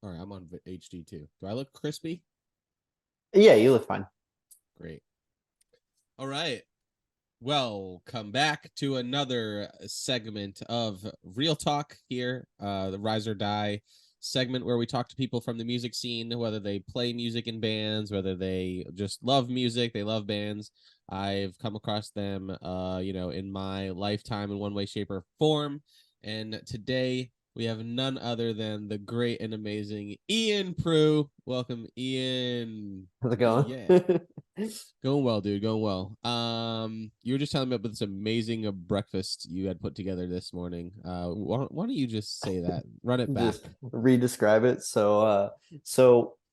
All right, I'm on HD too. Do I look crispy? Yeah, you look fine. Great. All right. Welcome back to another segment of Real Talk here, the Rise or Die segment where we talk to people from the music scene, whether they play music in bands, whether they just love music, they love bands. I've come across them, in my lifetime in one way, shape, or form. And today we have none other than the great and amazing Ian Proulx. Welcome, Ian. How's it going? Yeah. Going well, dude. Going well. You were just telling me about this amazing breakfast you had put together this morning. Why don't you just say that? Run it back. Just re-describe it. So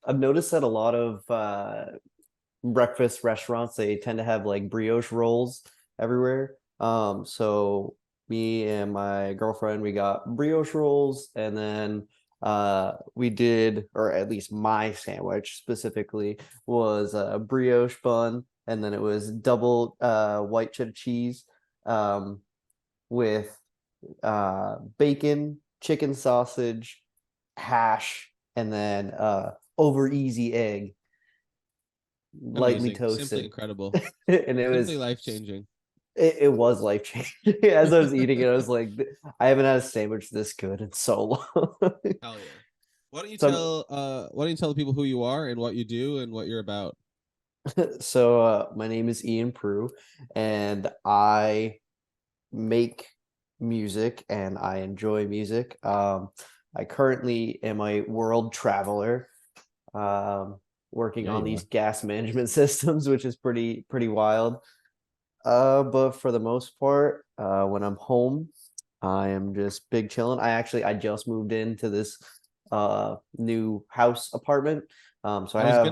I've noticed that a lot of breakfast restaurants, they tend to have like brioche rolls everywhere. So me and my girlfriend, we got brioche rolls, and then we did, or at least my sandwich specifically was a brioche bun, and then it was double white cheddar cheese with bacon, chicken sausage, hash, and then over easy egg, lightly Amazing. Simply toasted. incredible. And it Simply was life changing. it was life changing. As I was eating it, I was like, I haven't had a sandwich this good in so long. Hell yeah. Why don't you So tell the people who you are and what you do and what you're about? my name is Ian Proulx, and I make music and I enjoy music. I currently am a world traveler, working Yeah, on you these are. gas management systems, which is pretty wild. But for the most part, when I'm home, I am just big chilling. I just moved into this new house apartment. So I have I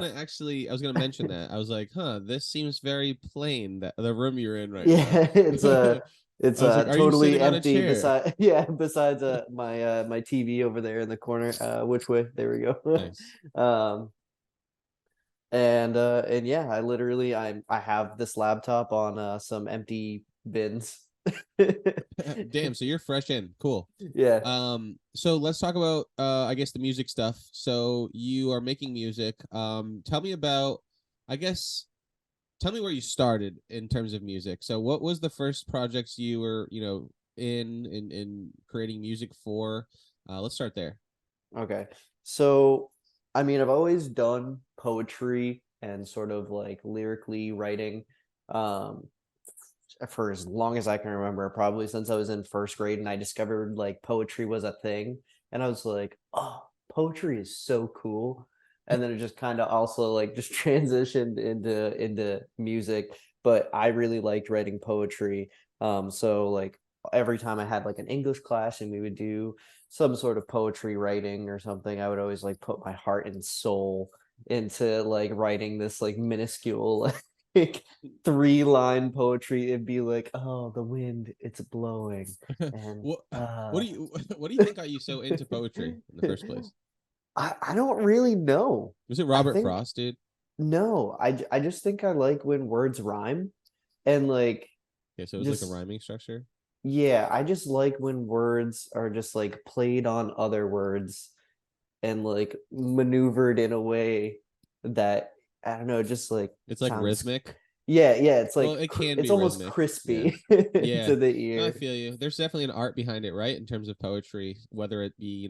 was gonna mention that. I was like, huh, this seems very plain, that the room you're in right now. yeah, it's I was like, are you totally sitting on a empty chair? beside yeah, besides my TV over there in the corner. Which way? There we go. Nice. um and yeah, I have this laptop on some empty bins. Damn, so you're fresh in. Cool. Yeah. So let's talk about I guess the music stuff. So you are making music. Tell me about, I guess, tell me where you started in terms of music. So what was the first projects you were, in creating music for? Let's start there. Okay. So, I mean, I've always done poetry and sort of like lyrically writing um for as long as I can remember, probably since I was in first grade and I discovered like poetry was a thing. And I was like, oh, poetry is so cool. And then it just kind of also like just transitioned into music. But I really liked writing poetry. So like every time I had like an English class and we would do some sort of poetry writing or something, I would always like put my heart and soul into like writing this like minuscule like 3-line poetry. It'd be like, oh, the wind, it's blowing, and what what do you what do you think got you so into poetry in the first place? I don't really know. Was it I Robert think Frost, dude? no, I just think I like when words rhyme, and like Yeah, so it was like a just rhyming structure. yeah, I just like when words are just like played on other words and like maneuvered in a way that I don't know, just like It's like sounds. rhythmic. Yeah, it's Well, like it can it's be almost rhythmic. Yeah. crispy Yeah. to the No, I ear. feel you. There's definitely an art behind it, right? In terms of poetry, whether it be,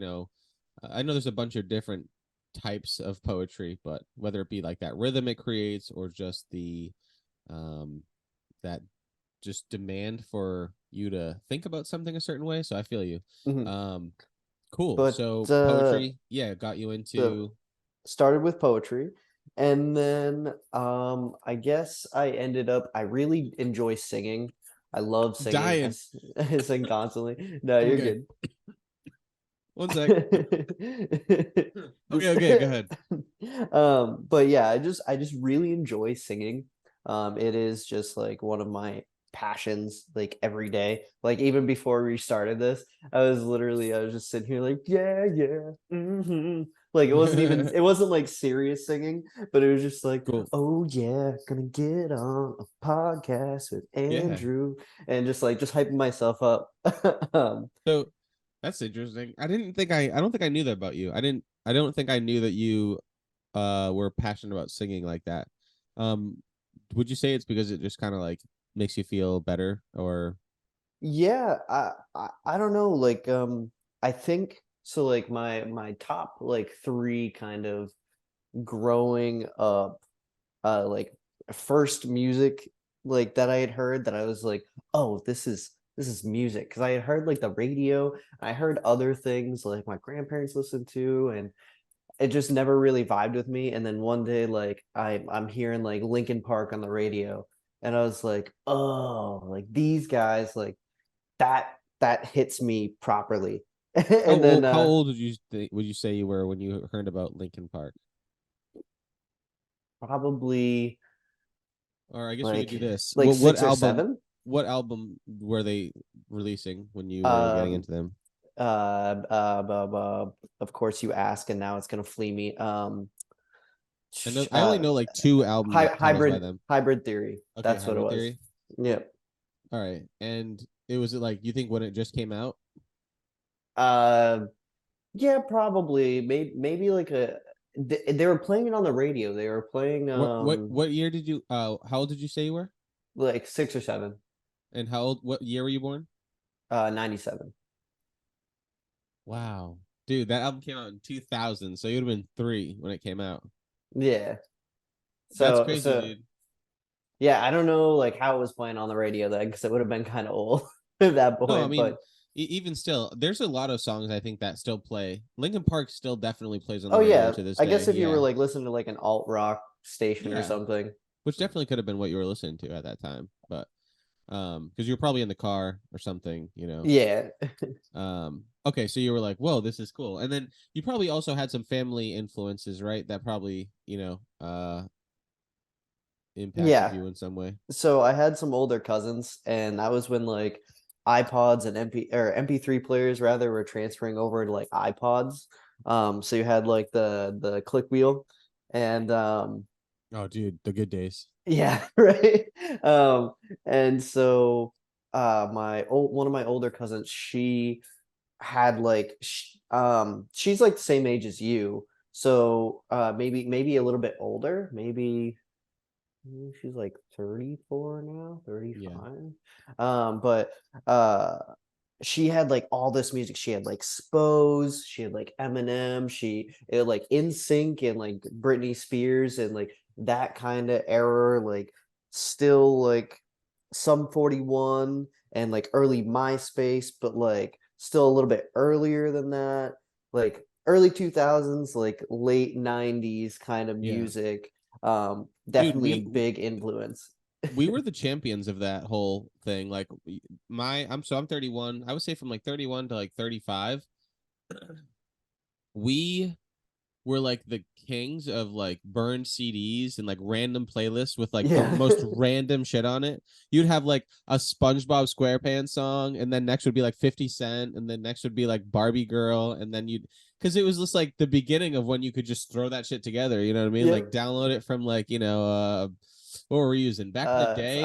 I know there's a bunch of different types of poetry, but whether it be like that rhythm it creates or just the um that just demand for you to think about something a certain way. So I feel you. Mhm. Um cool. But So poetry, yeah, got you so into started with poetry, and then I guess I really enjoy singing. I love singing. dying. I sing constantly. No, I'm you're okay. good. One sec. Okay, Just okay, go ahead. but yeah, I just really enjoy singing. It is just like one of my passions, like every day. Like even before we started this, I was just sitting here like, yeah, yeah. Like it wasn't like serious singing, but it was just like, Cool. oh yeah, gonna get on a podcast with Yeah. Andrew, and just hyping myself up. um So that's interesting. I don't think I knew that about you. I didn't. I don't think I knew that you were passionate about singing like that. Um, would you say it's because it just kind of like makes you feel better, or Yeah, I don't know, like I think so like my top like three kind of growing up like first music like that I had heard that I was like, oh, this is music, because I had heard like the radio, I heard other things like my grandparents listened to, and it just never really vibed with me. And then one day, like I'm hearing like Linkin Park on the radio, and I was like, oh, like these guys, like that hits me properly. how And then old? How old would you say you were when you heard about Linkin Park? probably Or I guess we could do like this. like What six or album? seven. What album were they releasing when you were getting Um into them? of course you ask, and now it's gonna flee me. I know I only know like two album titles by Hybrid them. theory. Okay, That's what it Hybrid was. Theory. Yep. All right, and it was like you think when it just came out? Uh yeah, probably. Maybe like they were playing it on the radio. They were playing What year did you? How old did you say you were? like six or seven. And how old? What year were you born? 97. Wow, dude, that album came out in 2000, so you would have been 3 when it came out. Yeah. That's So crazy, so dude. yeah, I don't know like how it was playing on the radio then, because it would have been kind of old at that No, I point. mean, But even still, there's a lot of songs I think that still play. Linkin Park still definitely plays on oh the radio yeah, to this I day. guess if you were Yeah, like listening to like an alt rock station or yeah, something. which definitely could have been what you were listening to at that time, but because you were probably in the car or something, you know. Yeah. Okay, so you were like, "Whoa, this is cool," and then you probably also had some family influences, right? That probably, impacted Yeah. you in some way. So I had some older cousins, and that was when like iPods and MP3 players rather were transferring over to like iPods. So you had like the click wheel, and Oh, dude, the good days. yeah, right. Um, and so one of my older cousins, she had like she's like the same age as you. So maybe a little bit older, maybe she's like 34 now, Yeah, 35. But uh she had like all this music. She had like SPOSE, she had like Eminem, she had like In Sync and like Britney Spears and like that kind of era, like still like some 41 and like early MySpace, but like still a little bit earlier than that, like early 2000s, like late 90s kind of yeah, music. dude. Definitely a big influence. We were the champions of that whole thing. Like I'm 31. I would say from like 31 to like 35, we were like the kings of like burned CDs and like random playlists with like the Yeah. most random shit on it. You'd have like a SpongeBob SquarePants song, and then next would be like 50 Cent, and then next would be like Barbie Girl, and then you'd because it was just like the beginning of when you could just throw that shit together. You know what I mean? Like Yep. download it from like what were we using back in the day?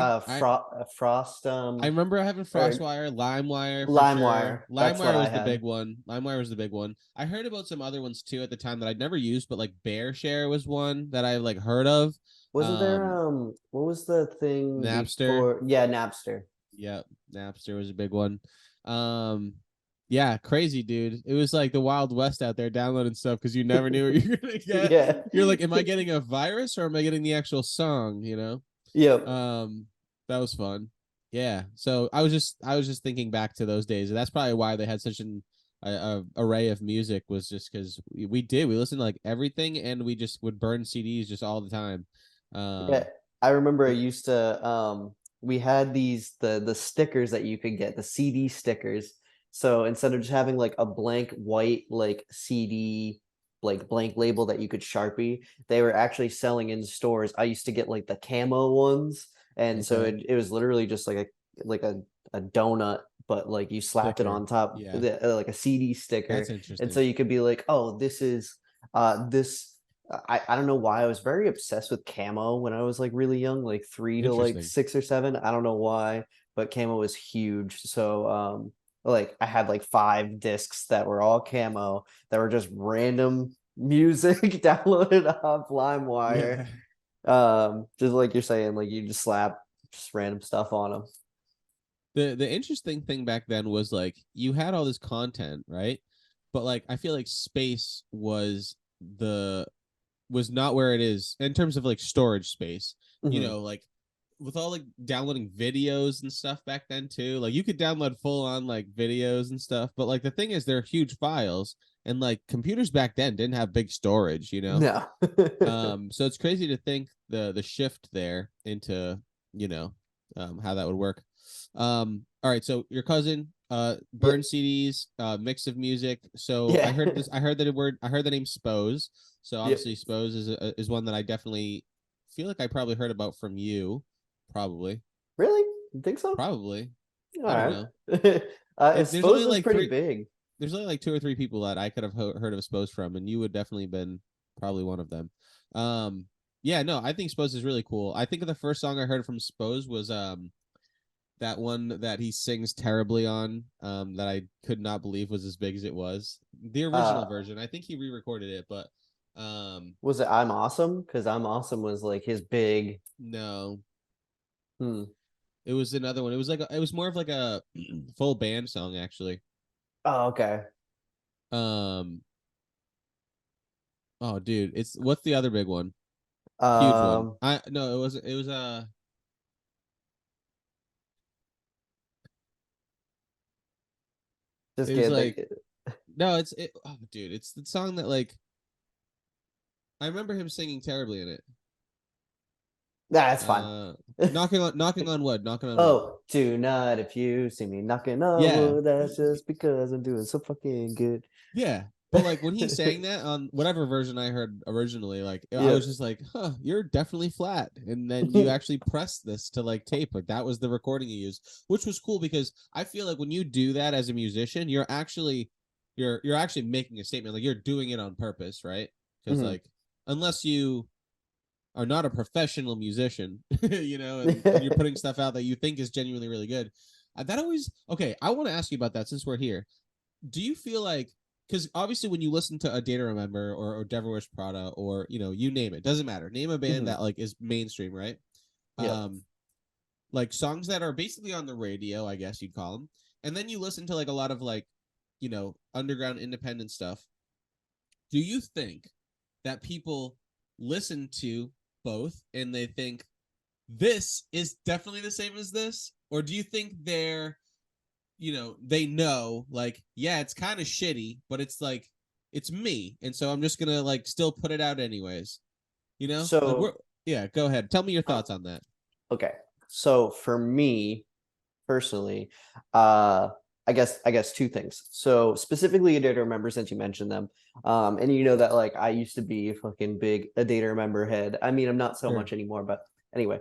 Frost, I remember having or FrostWire, LimeWire for sure. LimeWire. That's what LimeWire I was the had. big one. LimeWire was the big one. I heard about some other ones too at the time that I'd never used, but like BearShare was one that I like heard of. Wasn't there Um, what was the thing Napster. before? Yeah, Napster. Yep, Napster was a big one. Um, yeah, crazy dude. It was like the Wild West out there downloading stuff because you never knew what you were gonna get. Yeah. You're like, am I getting a virus or am I getting the actual song? You know? Yep. That was fun. Yeah. So I was just thinking back to those days. And that's probably why they had such an array of music, was just because we listened to like everything, and we just would burn CDs just all the time. Yeah, Um, I remember I but used to we had these the stickers that you could get, the CD stickers. So instead of just having like a blank white like CD like blank label that you could Sharpie, they were actually selling in stores. I used to get like the camo ones, and so okay, it was literally just like a donut, but like you slapped it sticker. on top Yeah, like a CD sticker. that's And so interesting. you could be like, oh, this is this I don't know why I was very obsessed with camo when I was like really young, like 3 to like Interesting. 6 or 7. I don't know why, but camo was huge. So like I had like 5 discs that were all camo that were just random music downloaded off LimeWire. Yeah. Just like you're saying, like you just slap just random stuff on them. The interesting thing back then was like you had all this content, right? But like I feel like space the was not where it is in terms of like storage space. You Hmm. know, like with all like downloading videos and stuff back then too. Like you could download full on like videos and stuff, but like the thing is they're huge files and like computers back then didn't have big storage, you know? No. So it's crazy to think the shift there into, you know, how that would work. All right, so your cousin Yeah. burn CDs, mix of music. So Yeah. I heard the name Spose. So Yeah. obviously Spose is one that I definitely feel like I probably heard about from you. Probably. Really? You think so? Probably. All I don't right. know. I There's only suppose it's like pretty three. big. There's only like two or three people that I could have heard of Spose from, and you would definitely been probably one of them. Um, yeah, no, I think Spose is really cool. I think the first song I heard from Spose was that one that he sings terribly on, that I could not believe was as big as it was. The Uh, original version. I think he re-recorded it, but was it I'm Awesome? Because I'm Awesome was like his big. no, Hmm. it was another one. It was like it was more of like a full band song actually. Oh, okay. Um, oh, dude, it's what's the other big one? Huge one. Um, I no, it was just it was kidding. like no, oh dude, it's the song that like I remember him singing terribly in it. That's fine. Knocking on wood, knocking on wood. Oh, tonight if you see me knocking on Yeah. wood, that's just because I'm doing so fucking good. Yeah. But like when he sang that on whatever version I heard originally, like I Yeah. was just like, huh, you're definitely flat. And then you actually pressed this to like tape. Like that was the recording you used, which was cool because I feel like when you do that as a musician, you're actually making a statement. Like you're doing it on purpose, right? Because Mhm. like unless you are not a professional musician, you know, and you're putting stuff out that you think is genuinely really good. That always okay. I want to ask you about that since we're here. Do you feel like because obviously when you listen to a Day to Remember or Devil Wish Prada or you know you name it, doesn't matter. Name a band Mhm. that like is mainstream, right? Yep. Um, like songs that are basically on the radio, I guess you'd call them, and then you listen to like a lot of like you know underground independent stuff. Do you think that people listen to both and they think this is definitely the same as this, or do you think they're you know they know like yeah it's kind of shitty but it's like it's me and so I'm just gonna like still put it out anyways, you know, like we're So, yeah, go ahead, tell me your uh, thoughts on that. okay. So for me personally, uh, I guess two things. So specifically a data remember since you mentioned them. And you know that like I used to be a fucking big a data remember head. I mean, I'm not so Sure. much anymore, but anyway.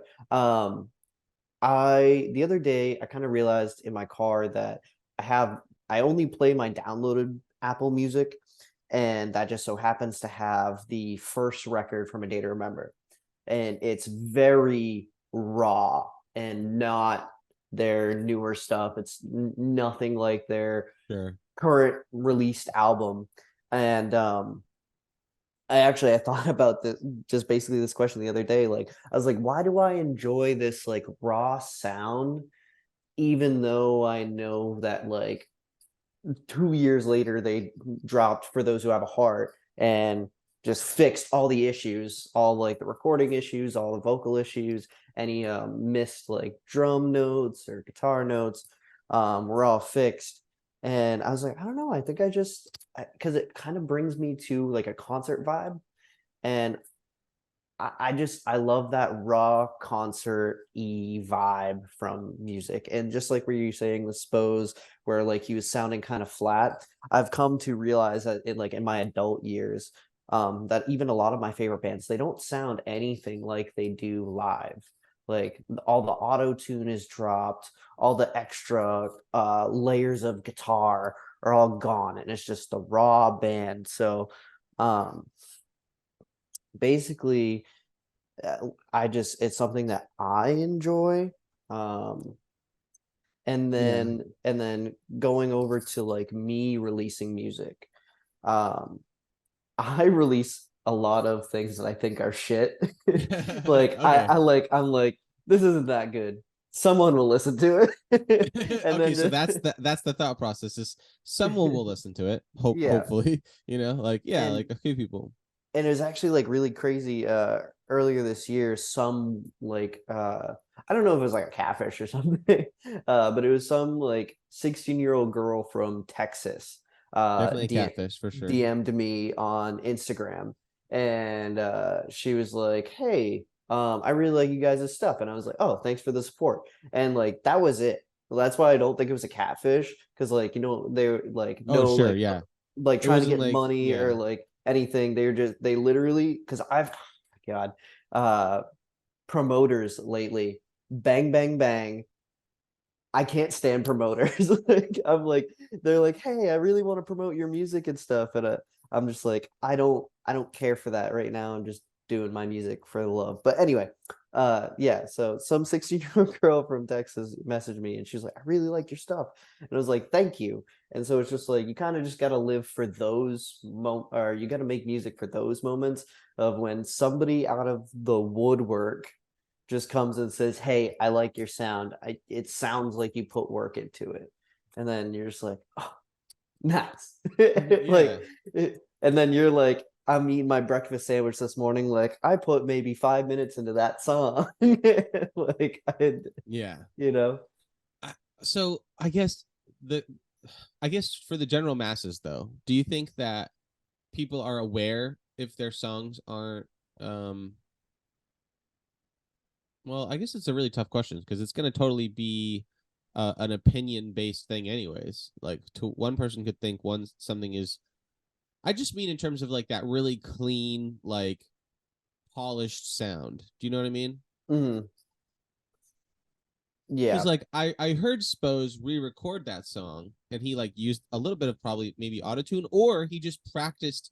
I the other day I kind of realized in my car that I only play my downloaded Apple Music, and that just so happens to have the first record from A Day to Remember, and it's very raw and not their newer stuff. It's nothing like their Sure. current released album, and I thought about this just basically this question the other day. Like I was like, why do I enjoy this like raw sound, even though I know that like 2 years later they dropped For Those Who Have a Heart and just fixed all the issues, all like the recording issues, all the vocal issues, any missed like drum notes or guitar notes, were all fixed. And I was like, I don't know, I think I just because it kind of brings me to like a concert vibe, and I love that raw concert e vibe from music. And just like where you saying the Spose, where like he was sounding kind of flat, I've come to realize that in my adult years, that even a lot of my favorite bands, they don't sound anything like they do live. Like all the auto tune is dropped, all the extra layers of guitar are all gone, and it's just the raw band. So um basically I just it's something that I enjoy. Um, and Yeah. then going over to like me releasing music. Um, I release a lot of things that I think are shit. Like Okay. I'm like, this isn't that good. Someone will listen to it. And Okay, then so just that's the thought process is someone will listen to it, yeah. hopefully, like yeah, And like a few people. and it was actually like really crazy earlier this year, some like I don't know if it was like a catfish or something, but it was some like 16-year-old girl from Texas Definitely a catfish for sure. DM'd me on Instagram, and she was like, hey, I really like you guys' stuff, and I was like, oh, thanks for the support. And like that was it. That's why I don't think it was a catfish, because like, they're like Oh, no sure, yeah. like It trying to wasn't get like money yeah. or like anything. They literally, because I've God, uh promoters lately, bang bang bang. I can't stand promoters. Like I'm like, they're like, hey, I really want to promote your music and stuff, and I'm just like, I don't care for that right now. I'm just doing my music for the love. But anyway, yeah. So some 16-year-old girl from Texas messaged me, and she's like, I really like your stuff, and I was like, thank you. And so it's just like you kind of just got to live for those or you got to make music for those moments of when somebody out of the woodwork just comes and says, "Hey, I like your sound. It sounds like you put work into it." And then you're just like, "Oh, nice." Yeah. Like, and then you're like, "I'm eating my breakfast sandwich this morning. Like, I put maybe 5 minutes into that song." Like, Yeah. you know, So the I guess for the general masses though, do you think that people are aware if their songs aren't um well, I guess it's a really tough question because it's going to totally be an opinion based thing anyways. Like to one person could think something is I just mean in terms of like that really clean like polished sound. Do you know what I mean? mhm, Because yeah, like I heard Spose re-record that song and he like used a little bit of probably maybe autotune or he just practiced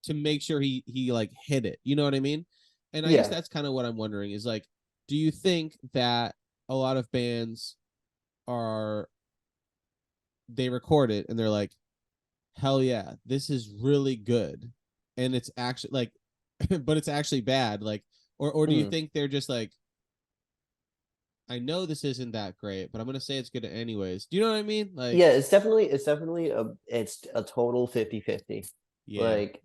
to make sure he like hit it. You know what I mean? And I guess yeah, that's kind of what I'm wondering is like, do you think that a lot of bands are they record it and they're like, hell yeah, this is really good, and it's actually like, but it's actually bad, like, or do you mhm. think they're just like, I know this isn't that great, but I'm gonna say it's good anyways. Do you know what I mean? Like, Yeah, it's definitely it's a total 50-50. yeah, Like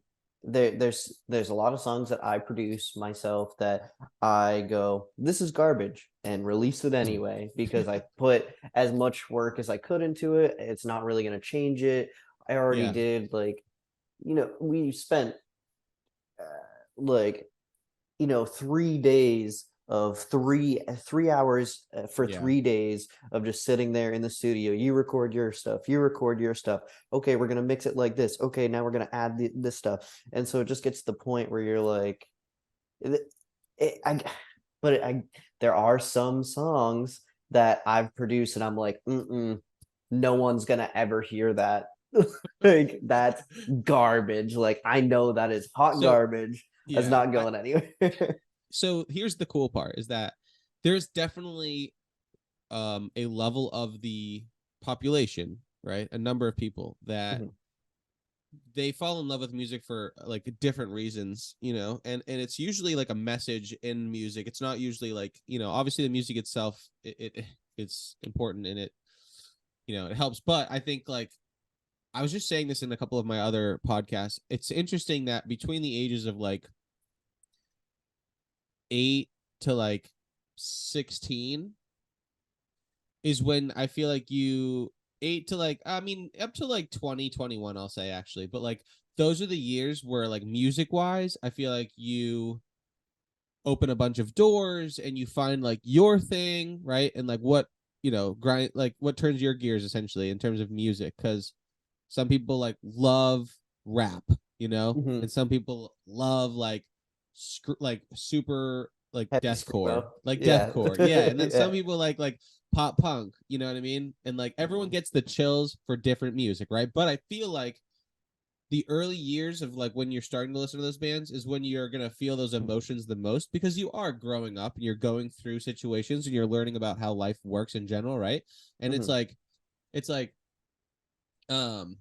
there's a lot of songs that I produce myself that I go, this is garbage, and release it anyway because I put as much work as I could into it. It's not really going to change it. I already yeah, did like, we spent uh, like 3 days of 3 hours for yeah. 3 days of just sitting there in the studio. You record your stuff, you record your stuff. Okay, we're gonna mix it like this. Okay, now we're gonna add this stuff. And so it just gets to the point where you're like, it, it, I but there are some songs that I've produced and I'm like, no one's gonna ever hear that. Like that's garbage. Like I know that is hot So garbage. That's yeah, not going anywhere. so here's the cool part is that there's definitely a level of the population, right? A number of people that Mhm, they fall in love with music for like different reasons, and it's usually like a message in music. It's not usually like, obviously the music itself, it's important and it helps. But I think like I was just saying this in a couple of my other podcasts. It's interesting that between the ages of like 8 to like 16 is when I feel like you 8 to like, I mean, up to like 2021, I'll say actually, but like those are the years where like music wise, I feel like you open a bunch of doors and you find like your thing, right? And like what, grind, like what turns your gears essentially in terms of music. Cause some people like love rap, mhm. and some people love like, like super like Heavy deathcore, screamo. like Yeah. deathcore. Yeah. And then some Yeah. people like pop punk, you know what I mean? And like everyone gets the chills for different music, right? But I feel like the early years of like when you're starting to listen to those bands is when you're going to feel those emotions the most because you are growing up and you're going through situations and you're learning about how life works in general, right? And Mhm, it's like um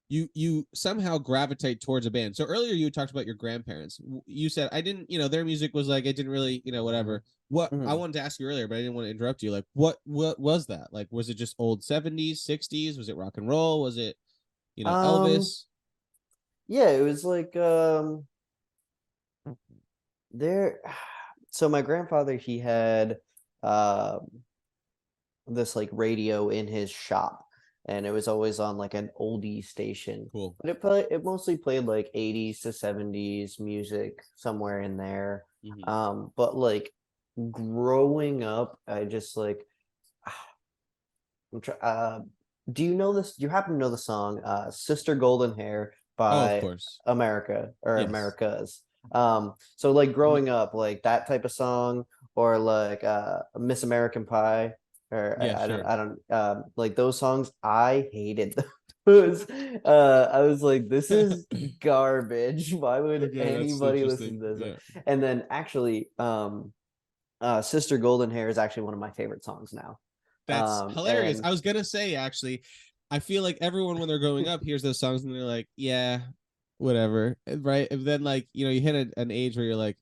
you somehow gravitate towards a band. So earlier you talked about your grandparents. You said I didn't, their music was like, it didn't really, whatever. What I Mhm. wanted to ask you earlier, but I didn't want to interrupt you. Like, what was that? Like, was it just old 70s, 60s? Was it rock and roll? Was it, Um, Elvis? yeah, it was like there. So my grandfather, he had um this like radio in his shop, and it was always on like an oldie station. Cool. But it mostly played like 80s to 70s music somewhere in there. Hmm. But like growing up, I just like I'm try do you know this? Do you happen to know the song Sister Golden Hair Oh, of by course. America or Yes. Americas? So like Mhm. growing up, like that type of song, or like Miss American Pie, or Yeah, sure. I don't like those songs. I hated those. I was like, this is garbage. Why would Okay, that's anybody listen interesting. to this? Yeah. And then actually, Sister Golden Hair is actually one of my favorite sons now. That's hilarious. And I was gonna say, actually, I feel like everyone when they're growing up hears those songs and they're like, yeah, whatever, right? And then like you hit an age where you're like,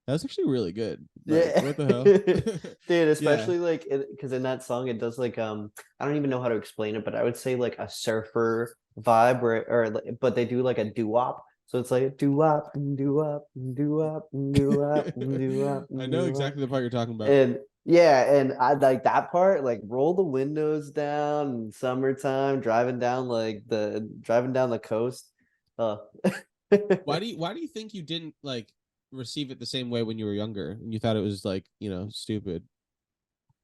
that's actually really good. Like, yeah, what the hell? dude, Yeah, especially like because in that song it does like I don't even know how to explain it, but I would say like a surfer vibe where but they do like a doo-wop. So it's like a doo-wop and doo-wop and doo-wop and doo-wop and doo-wop I and know doo-wop. exactly the part you're talking about. And yeah, and I like that part, like roll the windows down in summertime, driving down the coast. Uh Why do you think you didn't like receive it the same way when you were younger and you thought it was like stupid?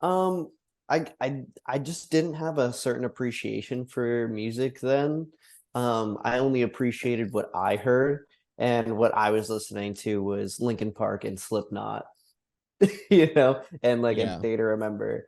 Um, I just didn't have a certain appreciation for music then. I only appreciated what I heard, and what I was listening to was Linkin Park and Slipknot, and like a Yeah. Day to Remember.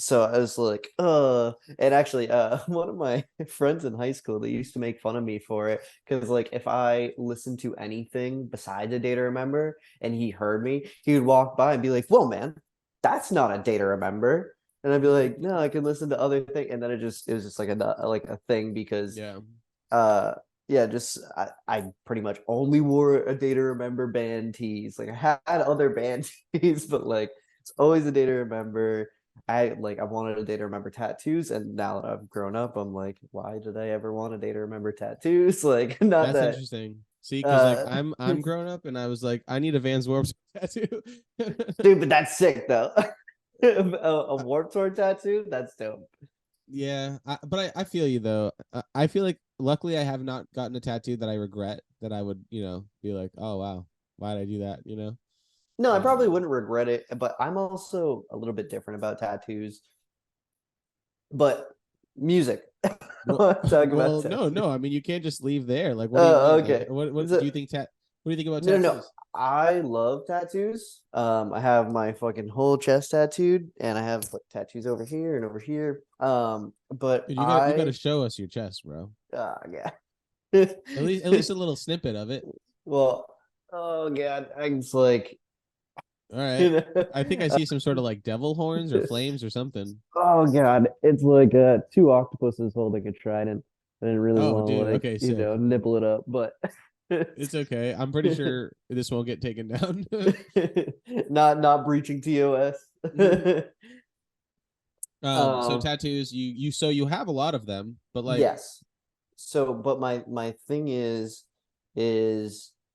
So I was like, and actually, one of my friends in high school, they used to make fun of me for it because, like, if I listened to anything besides a Day to Remember and he heard me, he would walk by and be like, "Whoa, man, that's not a Day to Remember." And I'd be like, "No, I can listen to other things." And then it was just like a thing because Yeah. uh yeah, just I pretty much only wore a Day to Remember band tees. Like I had other band tees, but like it's always a Day to Remember. I wanted a Day to Remember tattoos, and now that I've grown up, I'm like, why did I ever want a Day to Remember tattoos? Like not That's that interesting. See, because like uh I'm grown up and I was like, I need a Vans Warped tattoo. dude, but that's sick though. A Warped Tour tattoo? That's dope. Yeah, but I feel you though. I feel like luckily I have not gotten a tattoo that I regret that I would be like, oh wow, why did I do that? No, I probably Um, wouldn't regret it, but I'm also a little bit different about tattoos. But music. I well, want to talk about well, no, tattoos. no. I mean, you can't just leave there. Like, what do you Oh, mean? Like, okay. what do So, you think? What do you think about no, no. tattoos? I love tattoos. I have my fucking whole chest tattooed, and I have like tattoos over here and over here. But Dude, you gotta show us your chest, bro. yeah. At least a little snippet of it. Well, oh god, I'm just like, All right. you know, I think I see some sort of like devil horns or flames or something. oh god, it's like two octopuses holding a trident. I didn't really Oh, want to dude. like, Okay, sick. nibble it up, but It's okay. I'm pretty sure this won't get taken down. not breaching TOS. So um, tattoos, you have a lot of them, but like, yes. So, but my thing is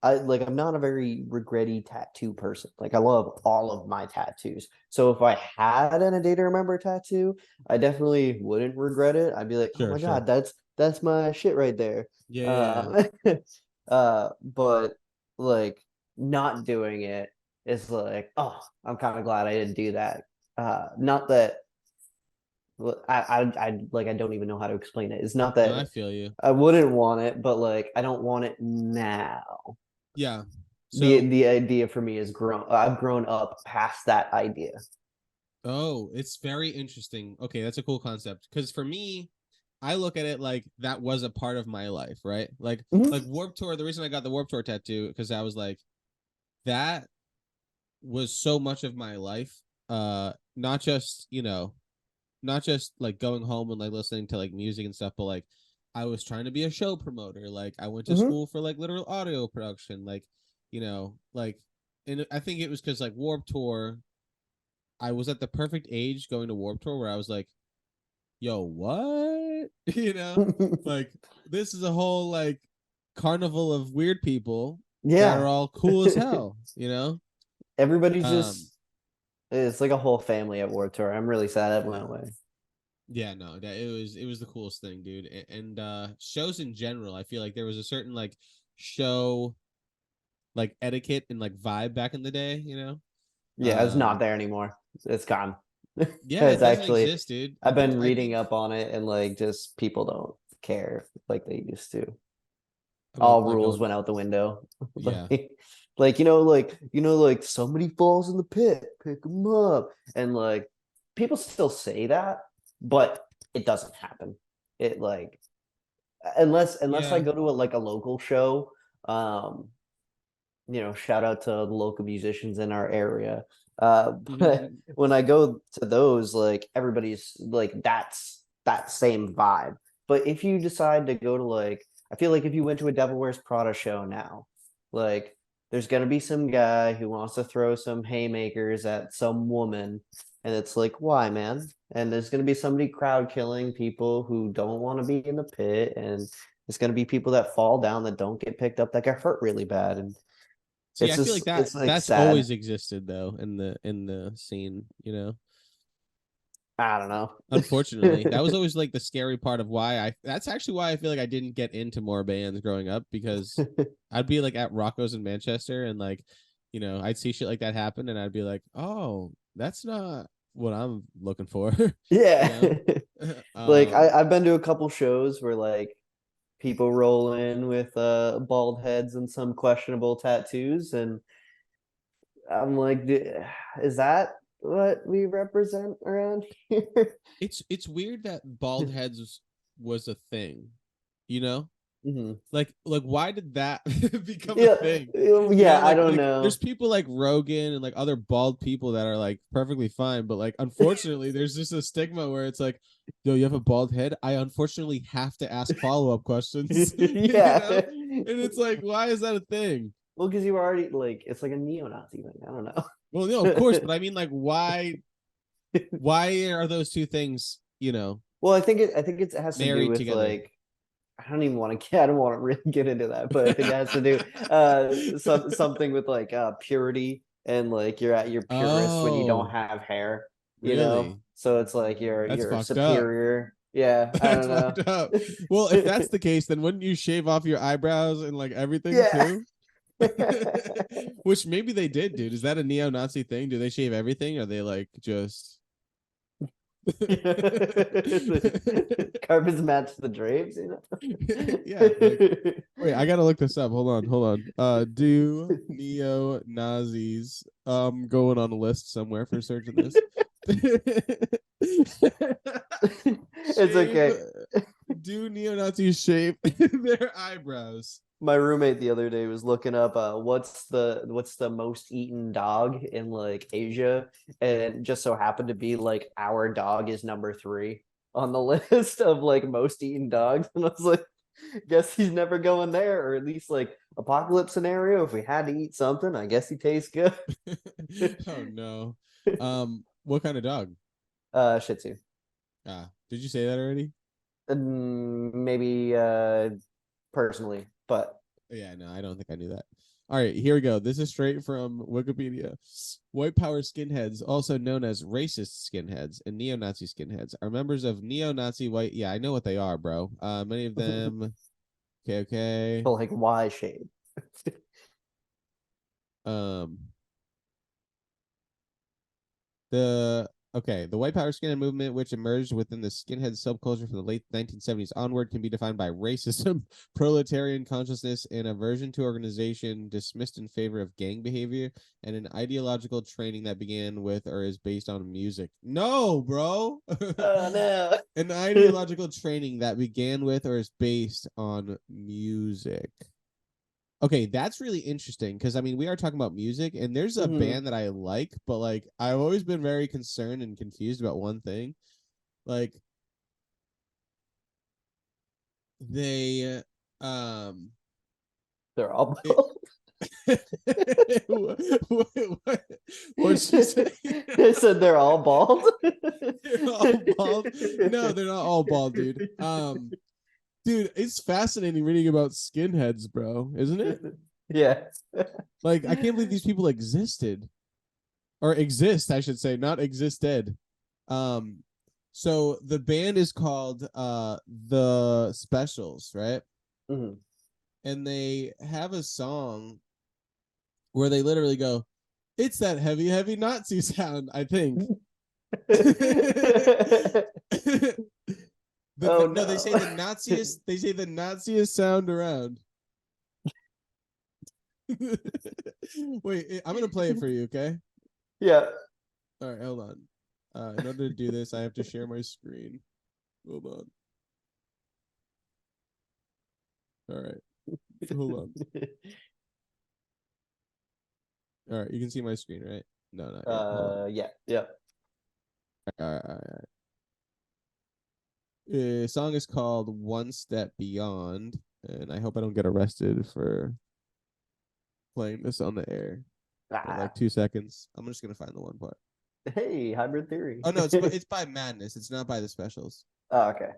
I'm not a very regretty tattoo person. Like I love all of my tattoos. So if I had an A Day to Remember tattoo, I definitely wouldn't regret it. I'd be like, oh sure, my sure. God, that's my shit right there. Yeah, yeah, yeah. Uh, but like not doing it is like, oh, I'm kind of glad I didn't do that. Not that well, I don't even know how to explain it. It's not No, I that feel you. I wouldn't want it, but like I don't want it now. Yeah. The So, the idea for me is grown. I've grown up past that idea. oh, it's very interesting. Okay, that's a cool concept. Because for me, I look at it like that was a part of my life, right? Like Mhm. Warp Tour. The reason I got the Warp Tour tattoo because I was like, that was so much of my life. Not just like going home and like listening to like music and stuff, but like I was trying to be a show promoter. Like I went to Hmm. school for like literal audio production. Like, like, and I think it was because like Warped Tour, I was at the perfect age going to Warped Tour where I was like, yo, what? Like this is a whole like carnival of weird people that are Yeah. all cool as hell. Everybody's Um, just, it's like a whole family at War Tour. I'm really sad it went away. yeah, no, that it was the coolest thing, dude. And shows in general, I feel like there was a certain like show like etiquette and like vibe back in the day. Yeah, it's not Um, there anymore. It's gone. yeah, It's it doesn't actually, exist, dude. I I've think been I reading think up on it and like just people don't care like they used to. about All like rules going, went out the window. yeah. Like like somebody falls in the pit, pick them up, and like people still say that, but it doesn't happen. It like unless I Yeah. go to a local show, um, shout out to the local musicians in our area. But when I go to those, like everybody's like that's that same vibe. But if you decide to go to like, I feel like if you went to a Devil Wears Prada show now, like there's gonna be some guy who wants to throw some haymakers at some woman, and it's like, why, man? And there's gonna be somebody crowd killing people who don't want to be in the pit, and it's gonna be people that fall down that don't get picked up that get hurt really bad, and See, it's I feel like just that it's like that's sad. always existed though in the scene. I don't know. Unfortunately, that was always like the scary part of why that's actually why I feel like I didn't get into more bands growing up because I'd be like at Rocco's in Manchester and like, I'd see shit like that happen and I'd be like, "Oh, that's not what I'm looking for." you Yeah. know? Like um I've been to a couple shows where like people roll in with bald heads and some questionable tattoos, and I'm like, is that what we represent around here?" it's weird that bald heads was a thing, you know? Mhm. Like why did that become a Yeah, thing? yeah, I don't Like there's know. people like Rogan and like other bald people that are like perfectly fine, but like unfortunately there's just a stigma where it's like, yo, you have a bald head, I unfortunately have to ask follow-up questions. Yeah. And it's like, why is that a thing? Well, because you were already like, it's like a neo-Nazi thing. I don't Well, of course, but I mean, like, why are those two things Well, I think it has to do married with together? like, I don't even want to get I don't want to really get into that, but I think it has to do something with like purity, and like you're at your purest when you don't Oh, have hair, you know? really? So it's like you're That's you're fucked up. superior. Yeah, I That's don't know. fucked up. Well, if that's the case, then wouldn't you shave off your eyebrows and like everything Yeah. too? Which maybe they did, dude. Is that a neo-Nazi thing? Do they shave everything? Or are they like just Carpets match the drapes, you yeah, like know? wait, I gotta look this up. Hold on. Do neo-Nazis going on a list somewhere for searching this? It's Shave okay. do neo-Nazis shave their eyebrows? My roommate the other day was looking up what's the most eaten dog in like Asia, and it just so happened to be like our dog is number 3 on the list of like most eaten dogs. And I was like, guess he's never going there, or at least like apocalypse scenario. If we had to eat something, I guess he tastes good. Oh no. What kind of dog? Shih Tzu. Did you say that already? Maybe personally, but Yeah, no, I don't think I knew that. All right, here we go. This is straight from Wikipedia. White power skinheads, also known as racist skinheads and neo-Nazi skinheads, are members of neo-Nazi white. Yeah, I know what they are, bro. Many of them. Okay, okay. but like why shade? Um, the white power skinhead movement, which emerged within the skinhead subculture from the late 1970s onward, can be defined by racism, proletarian consciousness, and aversion to organization dismissed in favor of gang behavior, and an ideological training that began with or is based on music. No, bro. Oh no. An ideological training that began with or is based on music. Okay, that's really interesting because I mean we are talking about music and there's a Mhm. band that I like, but like I've always been very concerned and confused about one thing. Like they They're all it- bald. what'd she say? They said they're all bald. They're all bald. No, they're not all bald, dude. Dude, it's fascinating reading about skinheads, bro, isn't it? Yeah. Like, I can't believe these people existed. Or exist, I should say, not existed. So the band is called The Specials, right? Mhm. And they have a song where they literally go, "It's that heavy, heavy Nazi sound," I think. Oh No, they say the no. nastiest. They say the nastiest sound around. Wait, I'm gonna play it for you, okay? Yeah. All right, hold on. In order to do this, I have to share my screen. Hold on. All right, hold on. All right, you can see my screen, right? No, not yet. Hold on. Yeah. Yeah. All right, all right, all right. The song is called "One Step Beyond," and I hope I don't get arrested for playing this on the air. In like 2 seconds. I'm just gonna find the one part. Hey, hybrid theory. Oh no, it's by Madness. It's not by the Specials. Oh, okay.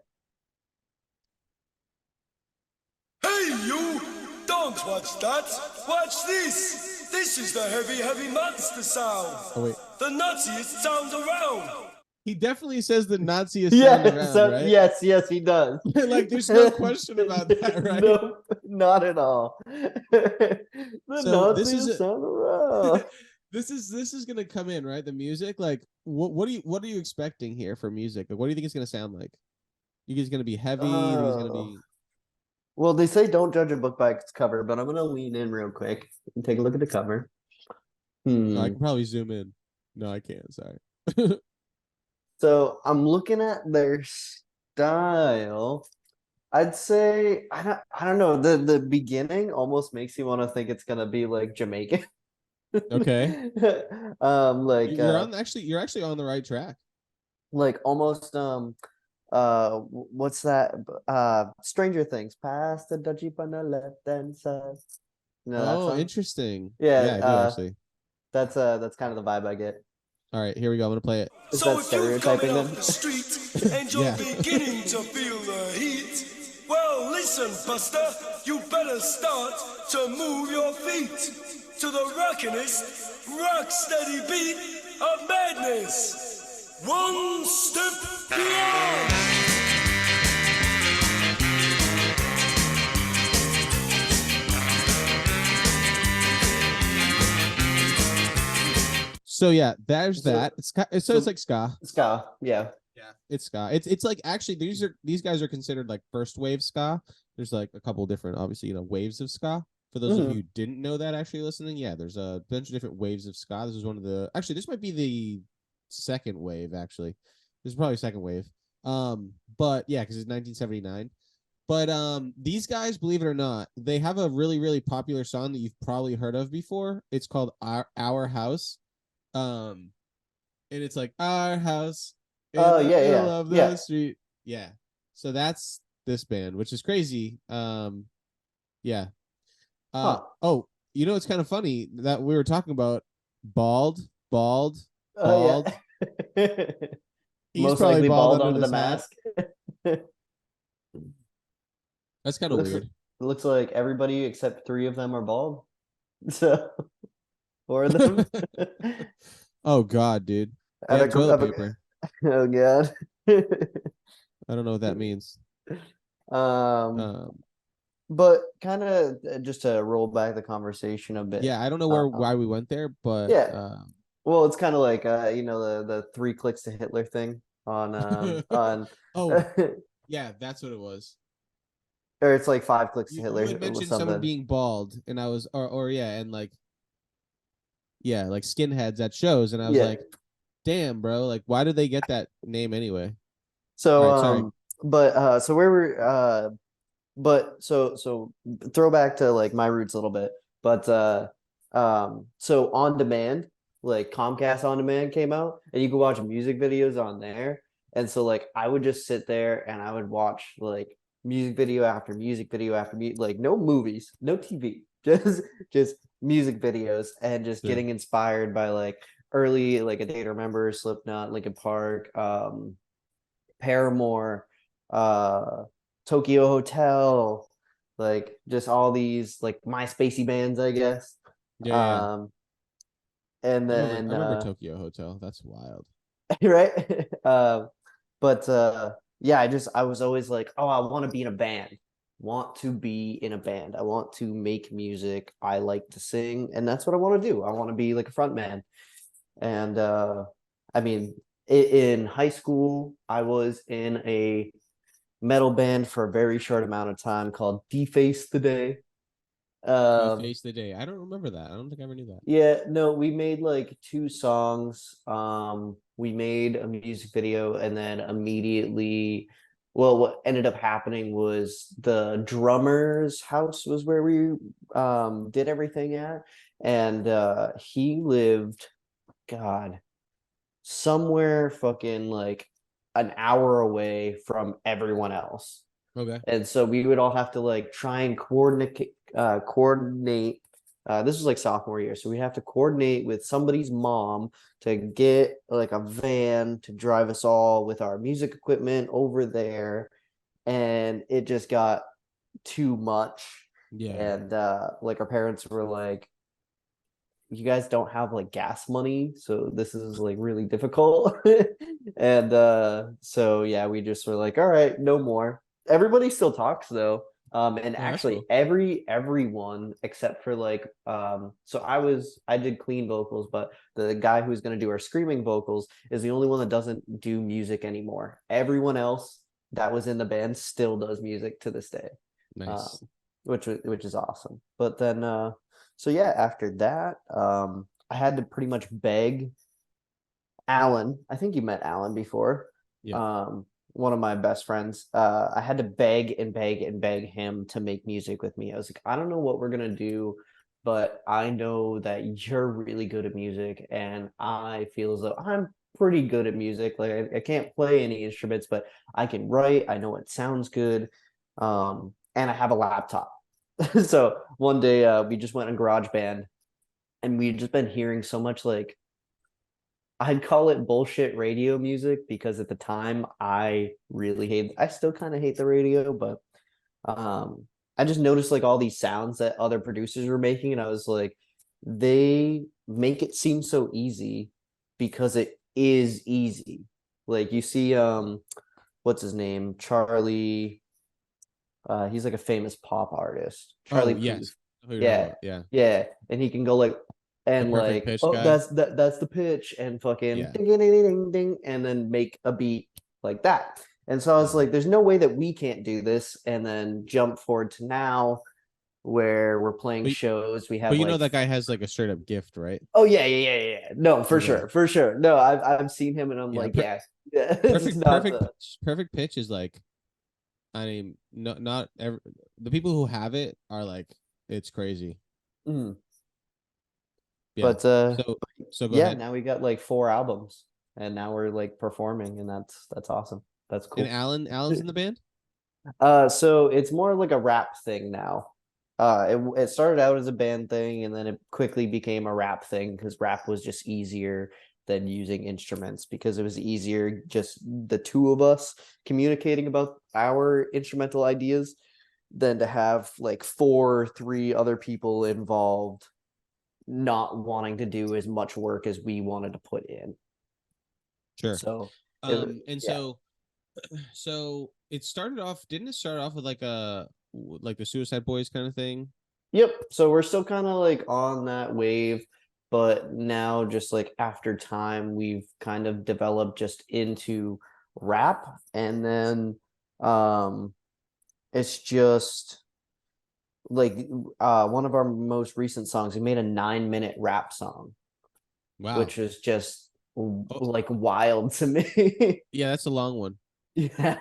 Hey, you! Don't watch that! Watch this! This is the heavy, heavy monster sound! Oh wait, The naziest sound around! he definitely says the Naziest sound Yeah, around, so right? yes, he does. Like, there's no question about that, right? No, not at all. The So this Nazi is is sound around. this is gonna come in, right? The music, like, what are you expecting here for music? Like, what do you think it's gonna sound like? You think it's gonna be heavy? You think it's gonna be? Well, they say don't judge a book by its cover, but I'm gonna lean in real quick and take a look at the cover. Oh, I can probably zoom in. No, I can't. Sorry. So I'm looking at their style. I'd say I don't know. The beginning almost makes you want to think it's gonna be like Jamaican. Okay. Like You're actually on the right track. like almost what's that? Stranger Things. Past the Jeep on the left hand side. You know that Oh, song? interesting. Yeah, Yeah, I do actually. that's kind of the vibe I get. All right, here we go. I'm gonna play it. Is So that if you're coming stereotyping off them? the street and you're Yeah. beginning to feel the heat, well, listen, Buster, you better start to move your feet to the rockinest, rock steady beat of madness. One step beyond. So yeah, there's So- that. It's so- like ska. Ska, yeah. Yeah, it's ska. It's like, actually, these guys are considered like first wave ska. There's like a couple different, obviously, waves of ska. For those of Mhm. you who didn't know that, actually listening, yeah, there's a bunch of different waves of ska. This is one of the, actually, this might be the second wave. Actually, this is probably second wave. But yeah, because it's 1979. But these guys, believe it or not, they have a really, really popular song that you've probably heard of before. It's called Our House. And it's like, our house in Oh, the yeah, middle yeah, of the yeah. street. Yeah. So that's this band, which is crazy. Yeah. Huh. Oh, it's kind of funny that we were talking about bald. Oh, yeah. He's Most probably likely bald bald under under the this hat. mask. That's kind of weird. It looks like everybody except 3 of them are bald. So 4 of them. Oh God, dude. They At have a group toilet of paper. oh god. I don't know what that means. um but kind of just to roll back the conversation a bit. Yeah, I don't know why we went there, but Yeah. Well, it's kind of like the 3 clicks to Hitler thing on on oh yeah, that's what it was. or it's like 5 clicks to You Hitler had or mentioned someone something. being bald, and I was, or yeah, and like, yeah, like skinheads at shows, and I was Yeah. like, damn, bro, like, why did they get that name anyway? So All right, sorry. but so where we're but so throwback to like my roots a little bit. But so on demand, like Comcast on demand came out and you could watch music videos on there. And so like I would just sit there and I would watch like music video after music video after like no movies, no TV, just music videos, and just Sure. getting inspired by like early like A Day to Remember, Slipknot, Linkin Park, Paramore, Tokyo Hotel, like just all these like MySpacey bands, I guess. Yeah. And I remember. then I remember Tokyo Hotel. That's wild. right. But yeah, I was always like, oh, I want to be in a band. Want to be in a band. I want to make music. I like to sing, and that's what I want to do. I want to be like a front man. And I mean, in high school, I was in a metal band for a very short amount of time called Deface the Day. Face the Day. I don't remember that. I don't think I ever knew that. Yeah, no, we made like two songs. We made a music video, and then immediately, well, what ended up happening was the drummer's house was where we did everything at, and he lived, God, somewhere fucking like an hour away from everyone else. Okay. And so we would all have to like try and coordinate. This was like sophomore year, so we have to coordinate with somebody's mom to get like a van to drive us all with our music equipment over there, and it just got too much. Yeah. And like our parents were like, you guys don't have like gas money, so this is like really difficult. And so yeah, we just were like, all right, no more. Everybody still talks though. And Yeah, that's actually cool. everyone except for like so I did clean vocals, but the guy who's going to do our screaming vocals is the only one that doesn't do music anymore. Everyone else that was in the band still does music to this day. Nice. Which is awesome. But then so yeah, after that, I had to pretty much beg Alan. I think you met Alan before. Yeah. One of my best friends. I had to beg and beg and beg him to make music with me. I was like, I don't know what we're gonna do, but I know that you're really good at music, and I feel as though I'm pretty good at music. Like I can't play any instruments, but I can write. I know it sounds good, and I have a laptop. So one day we just went in GarageBand, and we'd just been hearing so much like I'd call it bullshit radio music because at the time I still kind of hate the radio, but I just noticed like all these sounds that other producers were making, and I was like, they make it seem so easy because it is easy. Like you see what's his name? Charlie. He's like a famous pop artist. Charlie Oh, Puth. yes. Who you're talking Yeah, about. Yeah. yeah, and he can go like The and perfect like, pitch oh, guy. that's the pitch, and fucking Yeah. ding ding ding ding ding, and then make a beat like that. And so I was Yeah. like, there's no way that we can't do this. And then jump forward to now, where we're playing But, shows. We but have you know like, that guy has like a straight up gift, right? oh yeah. No, for Okay. sure, for sure. No, I've seen him, and I'm Yeah. like, yeah, this is not the. Perfect pitch is like, I mean, not every, the people who have it are like, it's crazy. Mm. Yeah. But So go yeah, ahead. now we got like 4 albums, and now we're like performing, and that's awesome. That's And cool. Alan's in the band. So it's more like a rap thing now. It started out as a band thing, and then it quickly became a rap thing because rap was just easier than using instruments, because it was easier just the two of us communicating about our instrumental ideas than to have like 3 other people involved not wanting to do as much work as we wanted to put in. Sure. So And yeah. so it started off. Didn't it start off with like the Suicide Boys kind of thing? Yep. So we're still kind of like on that wave, but now just like after time, we've kind of developed just into rap, and then it's just like one of our most recent songs, we made a 9-minute rap song, Wow. which is just Oh, like wild to me. yeah, that's a long one. Yeah.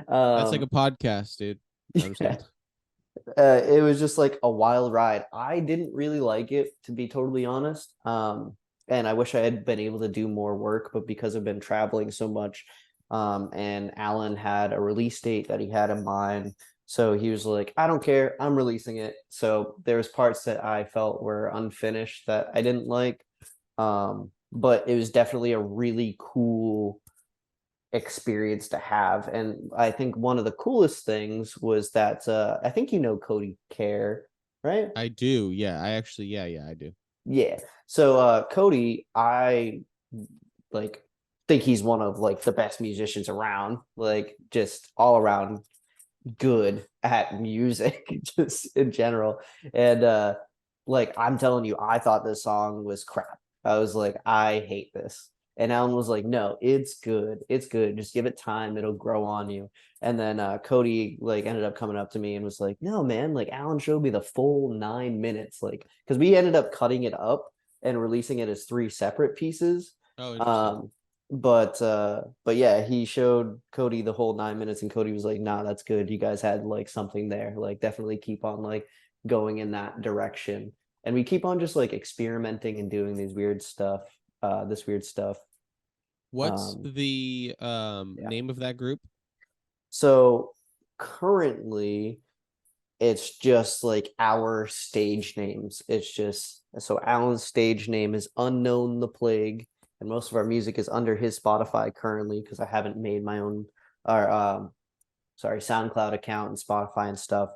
That's like a podcast, dude. I'm just Yeah. kidding. It was just like a wild ride. I didn't really like it, to be totally honest. And I wish I had been able to do more work, but because I've been traveling so much, and Alan had a release date that he had in mind. So he was like, I don't care, I'm releasing it. So there was parts that I felt were unfinished that I didn't like. But it was definitely a really cool experience to have. And I think one of the coolest things was that I think you know Cody Care, right? I do. Yeah, I actually. Yeah, I do. Yeah. So Cody, I like think he's one of like the best musicians around, like just all around good at music just in general. And like I'm telling you, I thought this song was crap. I was like, I hate this. And Alan was like, no, it's good. It's good. Just give it time. It'll grow on you. And then Cody like ended up coming up to me and was like, no, man, like Alan showed me the full 9 minutes. Like, because we ended up cutting it up and releasing it as 3 separate pieces. Oh, interesting. But yeah, he showed Cody the whole 9 minutes and Cody was like, nah, that's good. You guys had like something there. Like definitely keep on like going in that direction. And we keep on just like experimenting and doing these weird stuff, this weird stuff. What's the Yeah. name of that group? So currently it's just like our stage names. It's just so Alan's stage name is Unknown the Plague, and most of our music is under his Spotify currently because I haven't made my own or SoundCloud account and Spotify and stuff.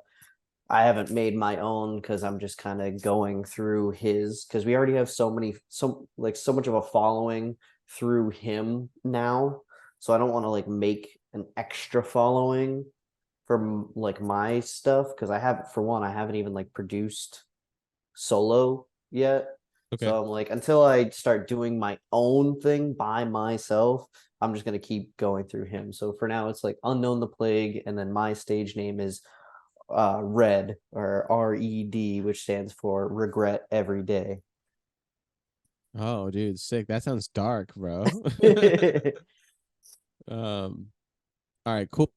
I haven't made my own because I'm just kind of going through his because we already have so much of a following through him now. So I don't want to like make an extra following for like my stuff because I haven't even like produced solo yet. Okay. So I'm like, until I start doing my own thing by myself, I'm just gonna keep going through him. So for now, it's like Unknown the Plague, and then my stage name is RED or RED, which stands for Regret Every Day. Oh, dude, sick. That sounds dark, bro. All right, cool.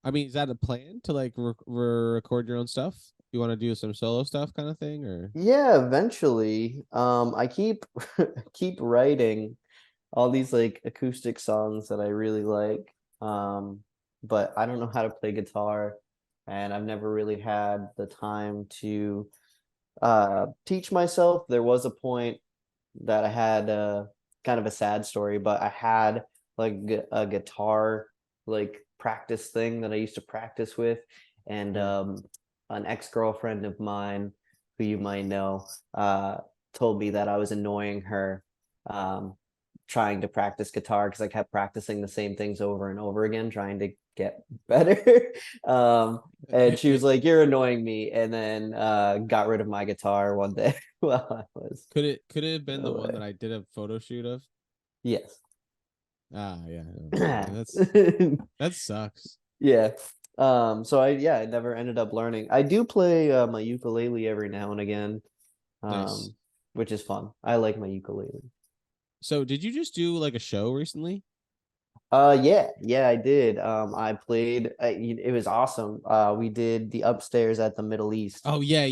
I mean, is that a plan to like record your own stuff? You want to do some solo stuff kind of thing, or? Yeah, eventually. I keep keep writing all these like acoustic songs that I really like. But I don't know how to play guitar, and I've never really had the time to teach myself. There was a point that I had kind of a sad story, but I had like a guitar like practice thing that I used to practice with, and an ex-girlfriend of mine who you might know told me that I was annoying her trying to practice guitar because I kept practicing the same things over and over again, trying to get better. And she was like, "You're annoying me," and then got rid of my guitar one day while I was. Could it have been the one away. that I did a photo shoot of? Yes. Ah, yeah. That's that sucks. Yeah. So I never ended up learning. I do play my ukulele every now and again. Nice. Which is fun. I like my ukulele. So, did you just do like a show recently? Yeah, I did. I played. It was awesome. We did the upstairs at the Middle East, Oh yeah.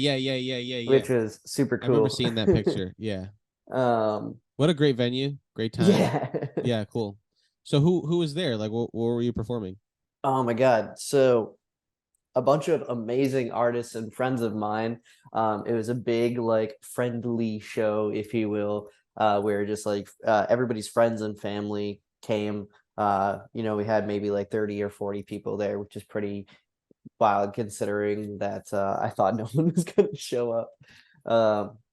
which was super I remember cool. seeing that picture. Yeah. Um, What a great venue. Great time. yeah. Yeah, cool. So who was there? Like what were you performing? Oh my God. So a bunch of amazing artists and friends of mine. It was a big like friendly show, if you will, where just like everybody's friends and family came. We had maybe like 30 or 40 people there, which is pretty wild considering that I thought no one was going to show up.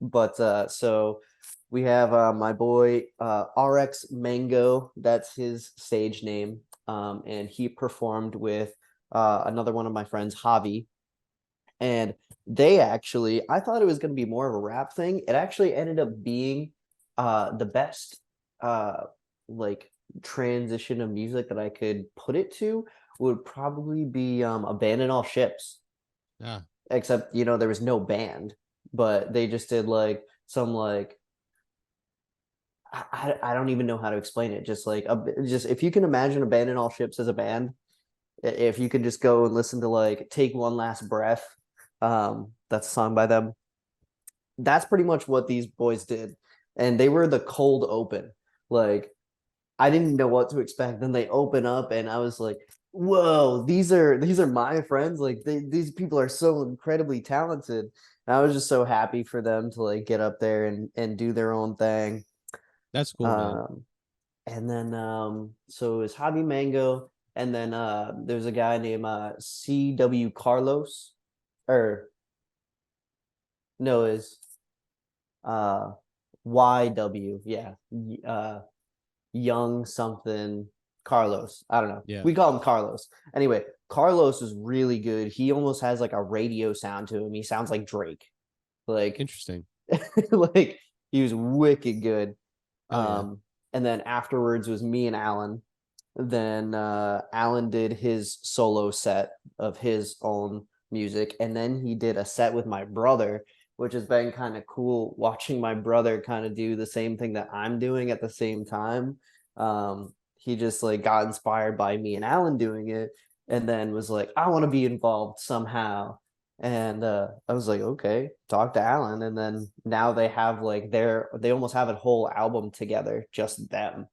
But so we have my boy RX Mango, that's his stage name. And he performed with another one of my friends, Javi. And I thought it was going to be more of a rap thing. It actually ended up being the best like transition of music that I could put it to would probably be Abandon All Ships. Ah. Except, there was no band, but they just did like some like I don't even know how to explain it. Just like just if you can imagine Abandon All Ships as a band, if you could just go and listen to like Take One Last Breath, that's a song by them. That's pretty much what these boys did, and they were the cold open. Like I didn't know what to expect. Then they open up, and I was like, "Whoa, these are my friends! Like these people are so incredibly talented." And I was just so happy for them to like get up there and do their own thing. That's cool, man. And then so it was Hobby Mango, and then there's a guy named CW Carlos, or no, is uh YW, yeah, Young something Carlos. I don't know. Yeah. We call him Carlos. Anyway, Carlos is really good. He almost has like a radio sound to him. He sounds like Drake. Like Interesting. like he was wicked good. Oh, yeah. And then afterwards was me and Alan. Then Alan did his solo set of his own music, and then he did a set with my brother, which has been kind of cool watching my brother kind of do the same thing that I'm doing at the same time. He just like got inspired by me and Alan doing it, and then was like, I want to be involved somehow. And I was like, okay, talk to Alan. And then now they have like they almost have a whole album together, just them.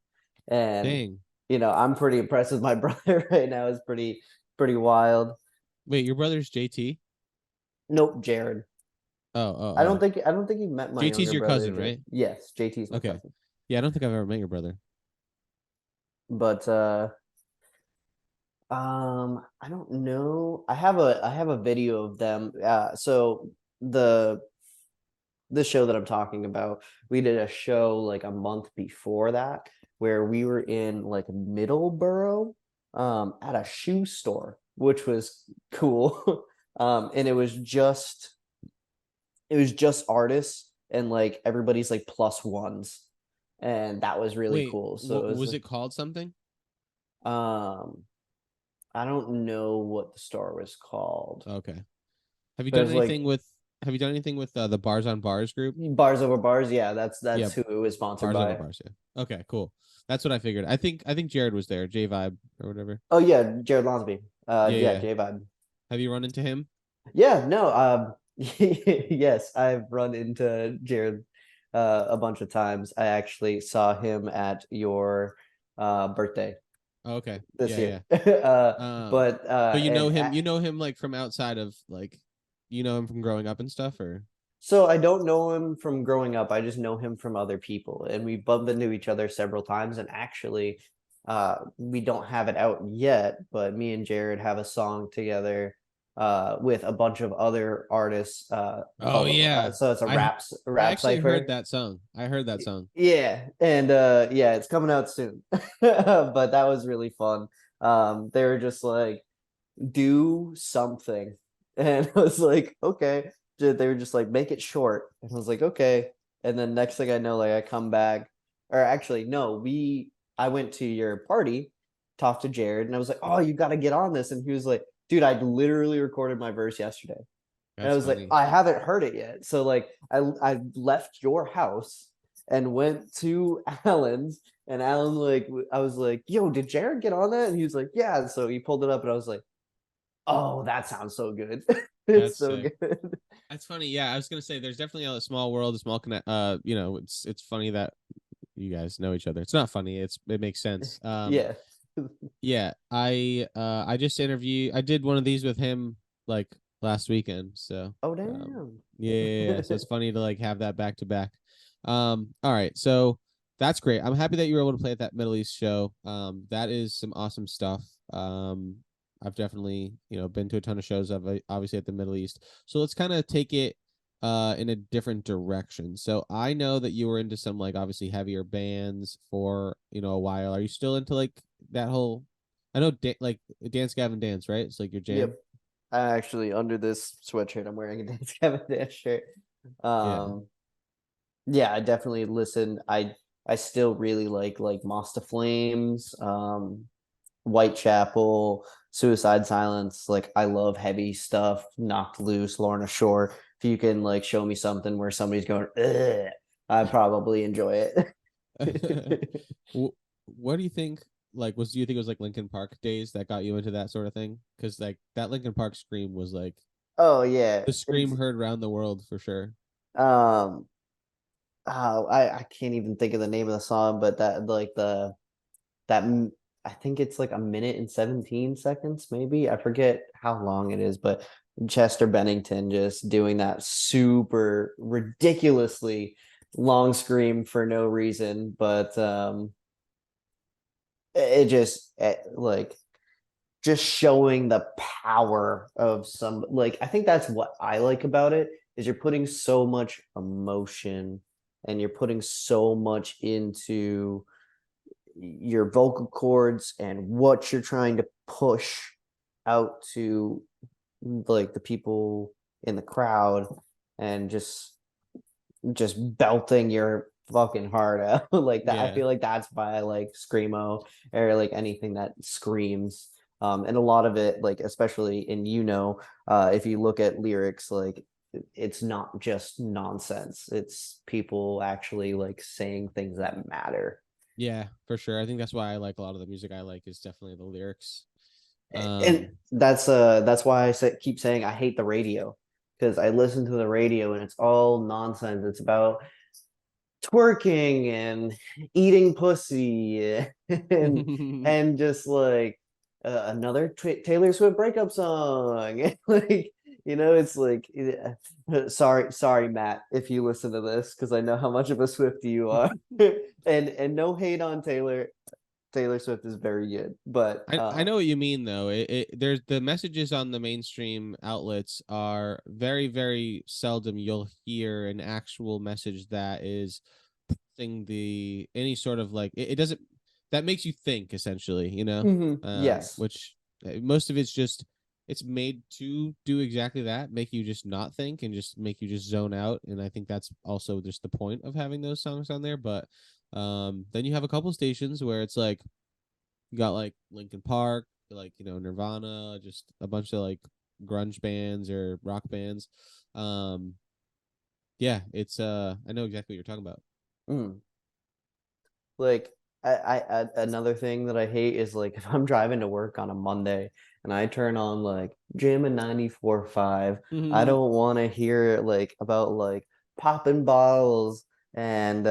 And Dang. I'm pretty impressed with my brother right now. It's pretty wild. Wait, your brother's JT? Nope, Jared. Oh. I don't think you met my JT's younger your brother, cousin, right? Yes, JT's my Okay. cousin. Yeah, I don't think I've ever met your brother. But I don't know. I have a video of them. So the show that I'm talking about, we did a show like a month before that where we were in like Middleborough at a shoe store, which was cool. And it was just artists and like everybody's like plus ones. And that was really Wait, cool. So was it called something? um I don't know what the store was called. Okay. Have you But done it's like anything with the Bars on Bars group? Bars Over Bars. Yeah, that's Yeah, who it was sponsored Bars Over by. Bars, yeah. Okay, cool. That's what I figured. I think Jared was there, J.Vybe or whatever. Oh yeah, Jared Lonsby. Yeah. J.Vybe. Have you run into him? Yeah, no, yes, I've run into Jared a bunch of times. I actually saw him at your birthday Oh, okay. this Yeah. year. But you know and him. You know him like from outside of like, you know him from growing up and stuff, or so I don't know him from growing up. I just know him from other people, and we bumped into each other several times. And actually, we don't have it out yet, but me and Jared have a song together with a bunch of other artists. Oh yeah. So it's a I rap actually cipher. heard that song. I heard that song. Yeah, and yeah, it's coming out soon. But that was really fun. They were just like, do something, and I was like, okay. They were just like, make it short, and I was like, okay. And then next thing I know, like I come back, or actually no, I went to your party, talked to Jared, and I was like, oh, you got to get on this, and he was like, dude, I literally recorded my verse yesterday. And I That's was funny. like, I haven't heard it yet. So like I left your house and went to Alan's, and Alan like I was like, yo, did Jared get on that? And he was like, yeah. And so he pulled it up, and I was like, oh, that sounds so good. It's That's so sick. good. That's funny. Yeah, I was gonna say there's definitely a small world, a small connect. It's funny that you guys know each other. It's not funny. It makes sense. Yeah. Yeah. I just I did one of these with him like last weekend. So Oh damn. yeah. So it's funny to like have that back to back. All right. So that's great. I'm happy that you were able to play at that Middle East show. That is some awesome stuff. I've definitely, been to a ton of shows of obviously at the Middle East. So let's kind of take it in a different direction. So I know that you were into some like obviously heavier bands for, a while. Are you still into like that whole I know like Dance Gavin Dance, right? It's like your jam. Yep. I actually under this sweatshirt I'm wearing a Dance Gavin Dance shirt. Yeah, I definitely listen. I still really like Moss to Flames, Whitechapel, Suicide Silence. Like I love heavy stuff, Knocked Loose, Lorna Shore. If you can like show me something where somebody's going, ugh, I probably enjoy it. What do you think? Like, do you think it was like Linkin Park days that got you into that sort of thing? Because like that Linkin Park scream was like, Oh yeah, the scream heard around the world for sure. I can't even think of the name of the song, but that like the I think it's like a minute and 17 seconds, maybe. I forget how long it is, but Chester Bennington just doing that super ridiculously long scream for no reason, but it just like just showing the power of some, like, I think that's what I like about it, is you're putting so much emotion and you're putting so much into your vocal cords and what you're trying to push out to like the people in the crowd, and just belting your fucking heart out like that. I Yeah. feel like that's why I like screamo, or like anything that screams. And a lot of it, like especially in, if you look at lyrics, like it's not just nonsense. It's people actually like saying things that matter. Yeah, for sure. I think that's why I like a lot of the music I like is definitely the lyrics. And that's why keep saying I hate the radio, because I listen to the radio and it's all nonsense. It's about twerking and eating pussy and just like another Taylor Swift breakup song. Like, it's like sorry Matt, if you listen to this, because I know how much of a Swiftie you are. And no hate on Taylor Swift is very good, but I know what you mean though. There's the messages on the mainstream outlets are very, very seldom you'll hear an actual message that is pushing the any sort of like it doesn't that makes you think essentially, yes. which most of it's just it's made to do exactly that, make you just not think and just make you just zone out. And I think that's also just the point of having those songs on there. But then you have a couple stations where it's like you got like Linkin Park, like Nirvana, just a bunch of like grunge bands or rock bands. Um, yeah, it's I know exactly what you're talking about. Mm. Like another thing that I hate is like if I'm driving to work on a Monday and I turn on like Jam and 94.5, I don't want to hear like about like popping bottles and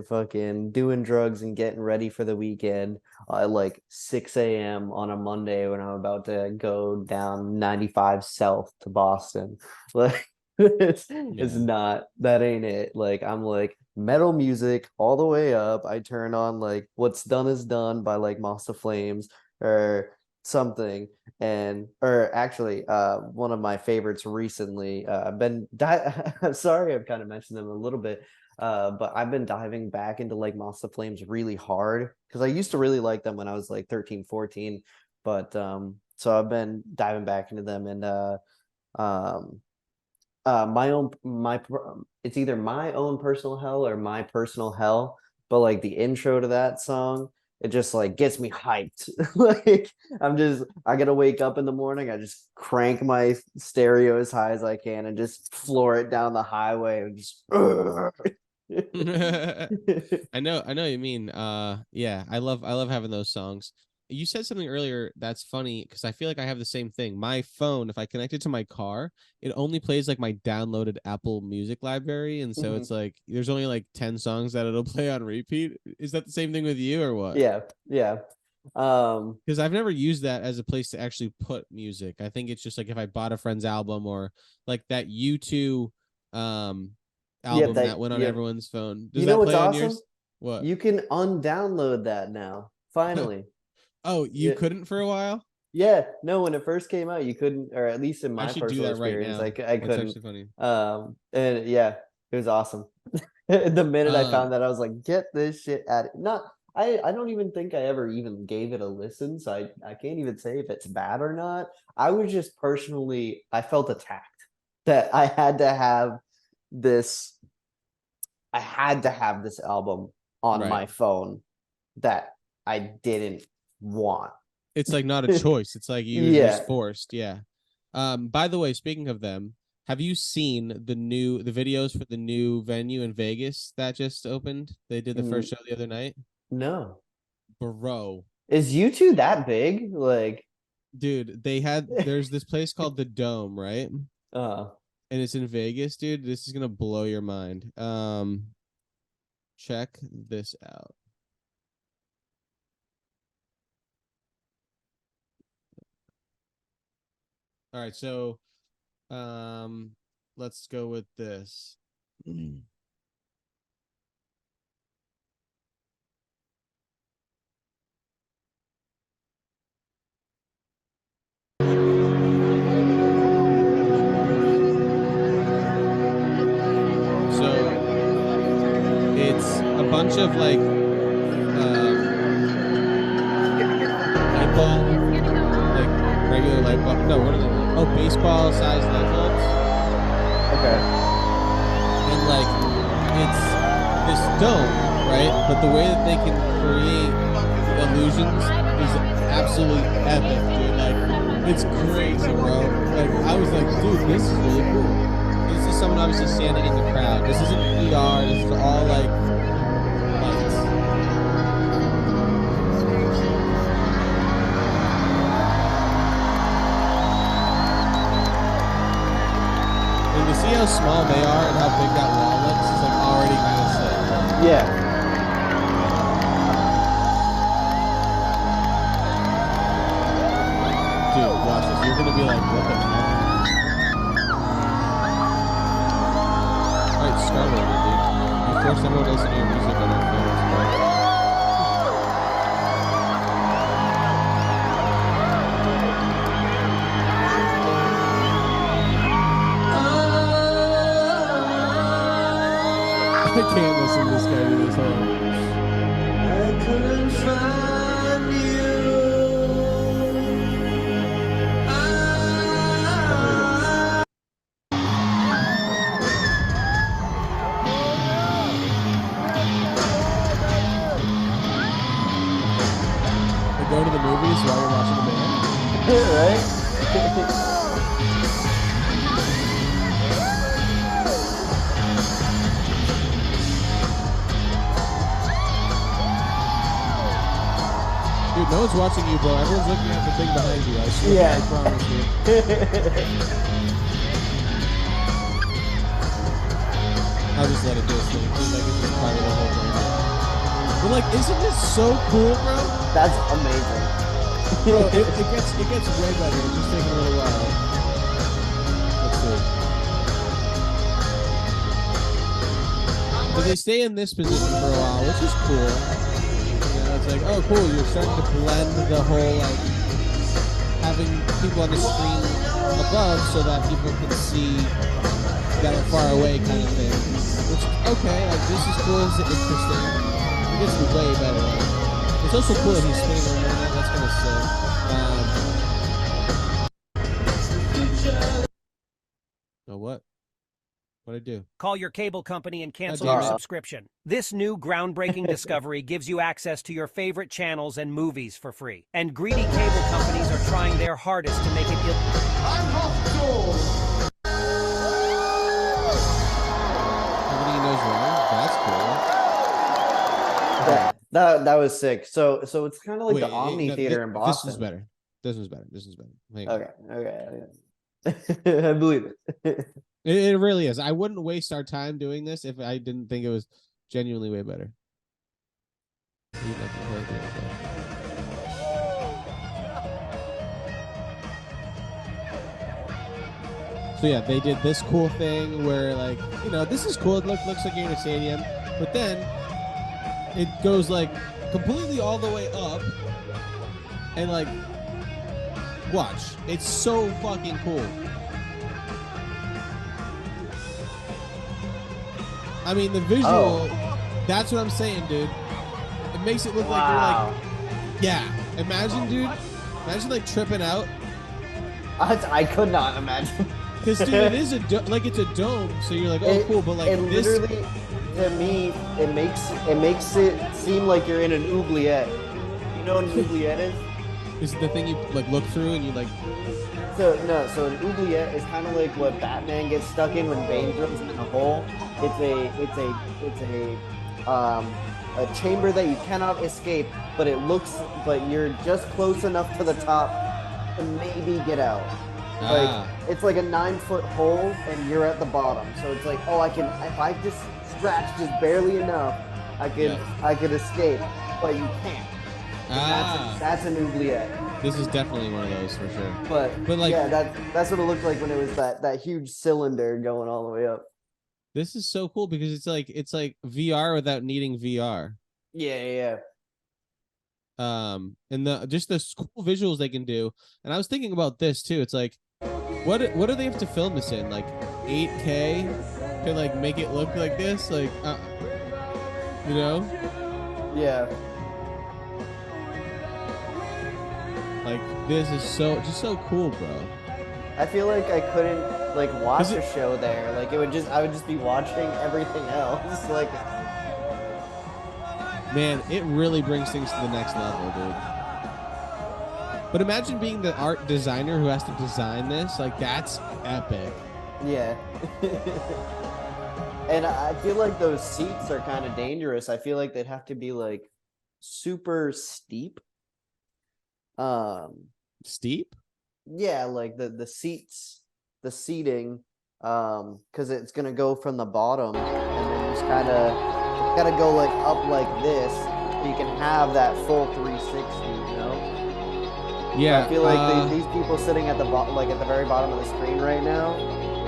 fucking doing drugs and getting ready for the weekend at like 6 a.m. on a Monday when I'm about to go down 95 south to Boston. Like it's Yeah. not, that ain't it. Like I'm like metal music all the way up. I turn on like What's Done Is Done by like Moss of Flames or something. And or actually one of my favorites recently, I'm sorry, I've kind of mentioned them a little bit, but I've been diving back into like Moss of Flames really hard, because I used to really like them when I was like 13, 14. But so I've been diving back into them, and um it's either My Own Personal Hell or My Personal Hell, but like the intro to that song, it just like gets me hyped. Like I gotta wake up in the morning, I just crank my stereo as high as I can and just floor it down the highway and just I know what you mean. Yeah, I love having those songs. You said something earlier that's funny because I feel like I have the same thing. My phone, if I connect it to my car, it only plays like my downloaded Apple Music library, and so it's like there's only like 10 songs that it'll play on repeat. Is that the same thing with you or what? Yeah, yeah. Because I've never used that as a place to actually put music. I think it's just like if I bought a friend's album or like that U2 Yep, album that went on yep. everyone's phone. Does You know that what's play on awesome? yours? What? You can undownload that now. Finally. Oh, you Yeah. couldn't for a while? Yeah, no, when it first came out, you couldn't, or at least in I my should do personal that right experience, now. I That's couldn't. actually funny. And yeah, it was awesome. The minute I Um, found that, I was like, get this shit out of not I don't even think I ever even gave it a listen, so I can't even say if it's bad or not. I was just personally, I felt attacked that this I had to have this album on right. my phone that I didn't want. It's like not a choice. It's like you were Yeah. just forced. Yeah. By the way, speaking of them, have you seen the videos for the new venue in Vegas that just opened? They did the first Mm, show the other night. no. Bro, Is U2 that big? Like, dude, there's this place called the Dome, right? uh, And it's in Vegas, dude. This is gonna blow your mind. Check this out. All right, so let's go with this. So it's a bunch of like light bulb, like regular light bulb. No, what are they? Oh, baseball size light bulbs. Okay. And like it's this dome, right? But the way that they can create illusions is absolutely epic, dude. Like it's crazy, bro. Like I was like, dude, this is really cool. This is someone obviously standing in the crowd. This isn't VR. This is all like lights. And to see how small they are and how big that wall looks is like already kind of sick. Yeah. Dude, watch this. You're gonna be like, what the fuck? Alright, start over, dude. You forced everyone to listen to your music on their phones, bro. I can't listen to this guy do this whole. I couldn't find you. They go to the movies while you're watching the band. Right? Dude, no one's watching you, bro. Everyone's looking at the thing behind you. I swear. Yeah. I promise you. I'll just let it do its thing. Dude, like it's just part of the whole thing. But like, isn't this so cool, bro? That's amazing. Bro, it gets way better. It's just taking a little while. Let's see. But they stay in this position for a while, which is cool. You know, it's like, oh, cool. You're starting to blend the whole like having people on the screen above so that people can see that are far away, kind of thing. Which okay, like this is cool. It's interesting. It gets way better. Like, it's also cool that he's spinning around that. That's kind of sick. Oh, what? What'd I do? Call your cable company and cancel damn your it. subscription. This new groundbreaking discovery gives you access to your favorite channels and movies for free. And greedy cable companies are trying their hardest to make it Everything goes wrong. That's cool. That was sick. So it's kind of like Wait, the Omni no, Theater in Boston. This is better. This is better. This is better. Hang on. Okay. I believe it. It really is. I wouldn't waste our time doing this if I didn't think it was genuinely way better. So yeah, they did this cool thing where like, you know, this is cool. It looks like you're in a stadium, but then it goes like completely all the way up and like, watch. It's so fucking cool. I mean, the visual, that's what I'm saying, dude. It makes it look like you're like, yeah. Imagine, dude. Imagine like tripping out. I could not imagine. Because, dude, it is like it's a dome, so you're like, oh, cool, but like it this. literally, to me, it makes it seem like you're in an oubliette. You know what an oubliette is? Is it the thing you like look through and you like? So an oubliette is kind of like what Batman gets stuck in when Bane throws him in a hole. It's a chamber that you cannot escape, but you're just close enough to the top to maybe get out. Like it's like a 9-foot hole and you're at the bottom. So it's like, oh, if I just scratch just barely enough, I could escape, but you can't. That's an oubliette. This is definitely one of those for sure. But like, yeah, that's what it looked like when it was that huge cylinder going all the way up. this is so cool because it's like VR without needing VR. Yeah. And the cool visuals they can do. And I was thinking about this too. It's like, what do they have to film this in? Like 8K to like make it look like this? Like, you know? Yeah. Like, this is just so cool, bro. I feel like I couldn't like watch Is a show there. Like I would just be watching everything else. Like, man, it really brings things to the next level, dude. But imagine being the art designer who has to design this. Like, that's epic. yeah. And I feel like those seats are kind of dangerous. I feel like they'd have to be like super steep. Steep? Yeah, like the seats, the seating, because it's gonna go from the bottom and then just gotta go like up like this, so you can have that full 360, you know? Yeah. I feel like these people sitting at the like at the very bottom of the screen right now,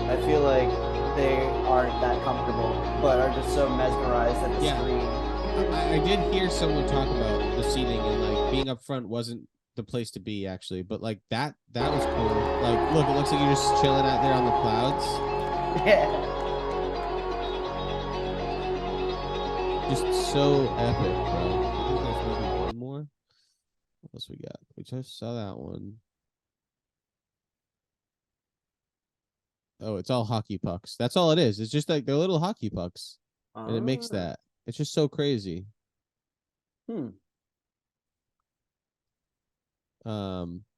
I feel like they aren't that comfortable, but are just so mesmerized at the screen. I did hear someone talk about the seating and like being up front wasn't the place to be actually, but like that was cool. Like, look, it looks like you're just chilling out there on the clouds. Yeah. Just so epic, bro. I think there's maybe one more. What else we got? We just saw that one. Oh, it's all hockey pucks. That's all it is. It's just like they're little hockey pucks. And it makes that. It's just so crazy. Yeah,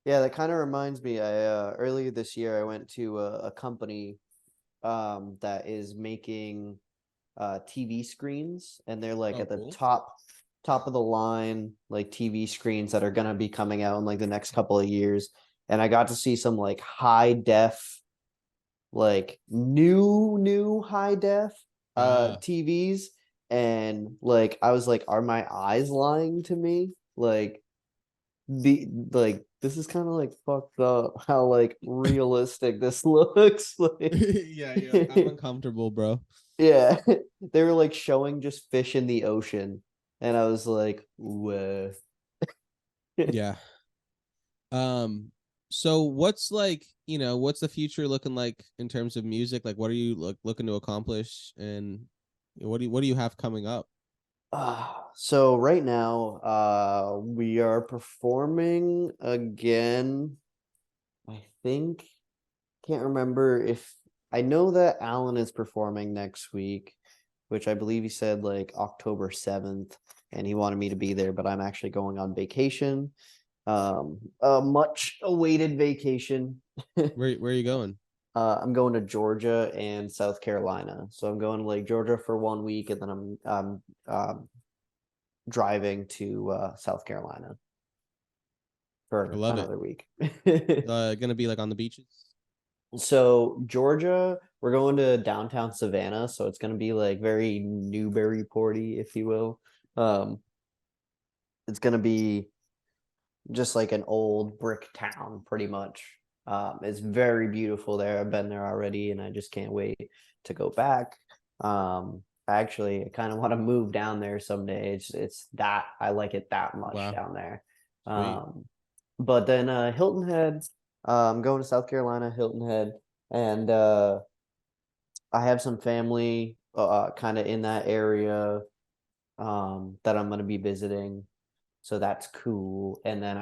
that kind of reminds me. I earlier this year I went to a company that is making TV screens, and they're like at the cool. top of the line like TV screens that are gonna be coming out in like the next couple of years. And I got to see some like high def, like new high def TVs, and like I was like, are my eyes lying to me? Like this is kind of like fucked up how like realistic this looks like. yeah, I'm uncomfortable, bro. Yeah, they were like showing just fish in the ocean, and I was like, whoa. Yeah. So what's like, what's the future looking like in terms of music? Like, what are you looking to accomplish, and what do you have coming up? So right now, we are performing again. I think, can't remember if I know that Alan is performing next week, which I believe he said like October 7th, and he wanted me to be there, but I'm actually going on vacation. A much awaited vacation. Where are you going? I'm going to Georgia and South Carolina. So I'm going to like Georgia for 1 week, and then I'm driving to South Carolina for another week. Gonna be like on the beaches? So Georgia, we're going to downtown Savannah, so it's gonna be like very Newburyporty, if you will. It's gonna be just like an old brick town, pretty much. It's very beautiful there. I've been there already, and I just can't wait to go back. Actually, I kind of want to move down there someday. It's that I like it that much down there. But then Hilton Head, I'm going to South Carolina, Hilton Head, and I have some family kind of in that area that I'm going to be visiting. So that's cool. And then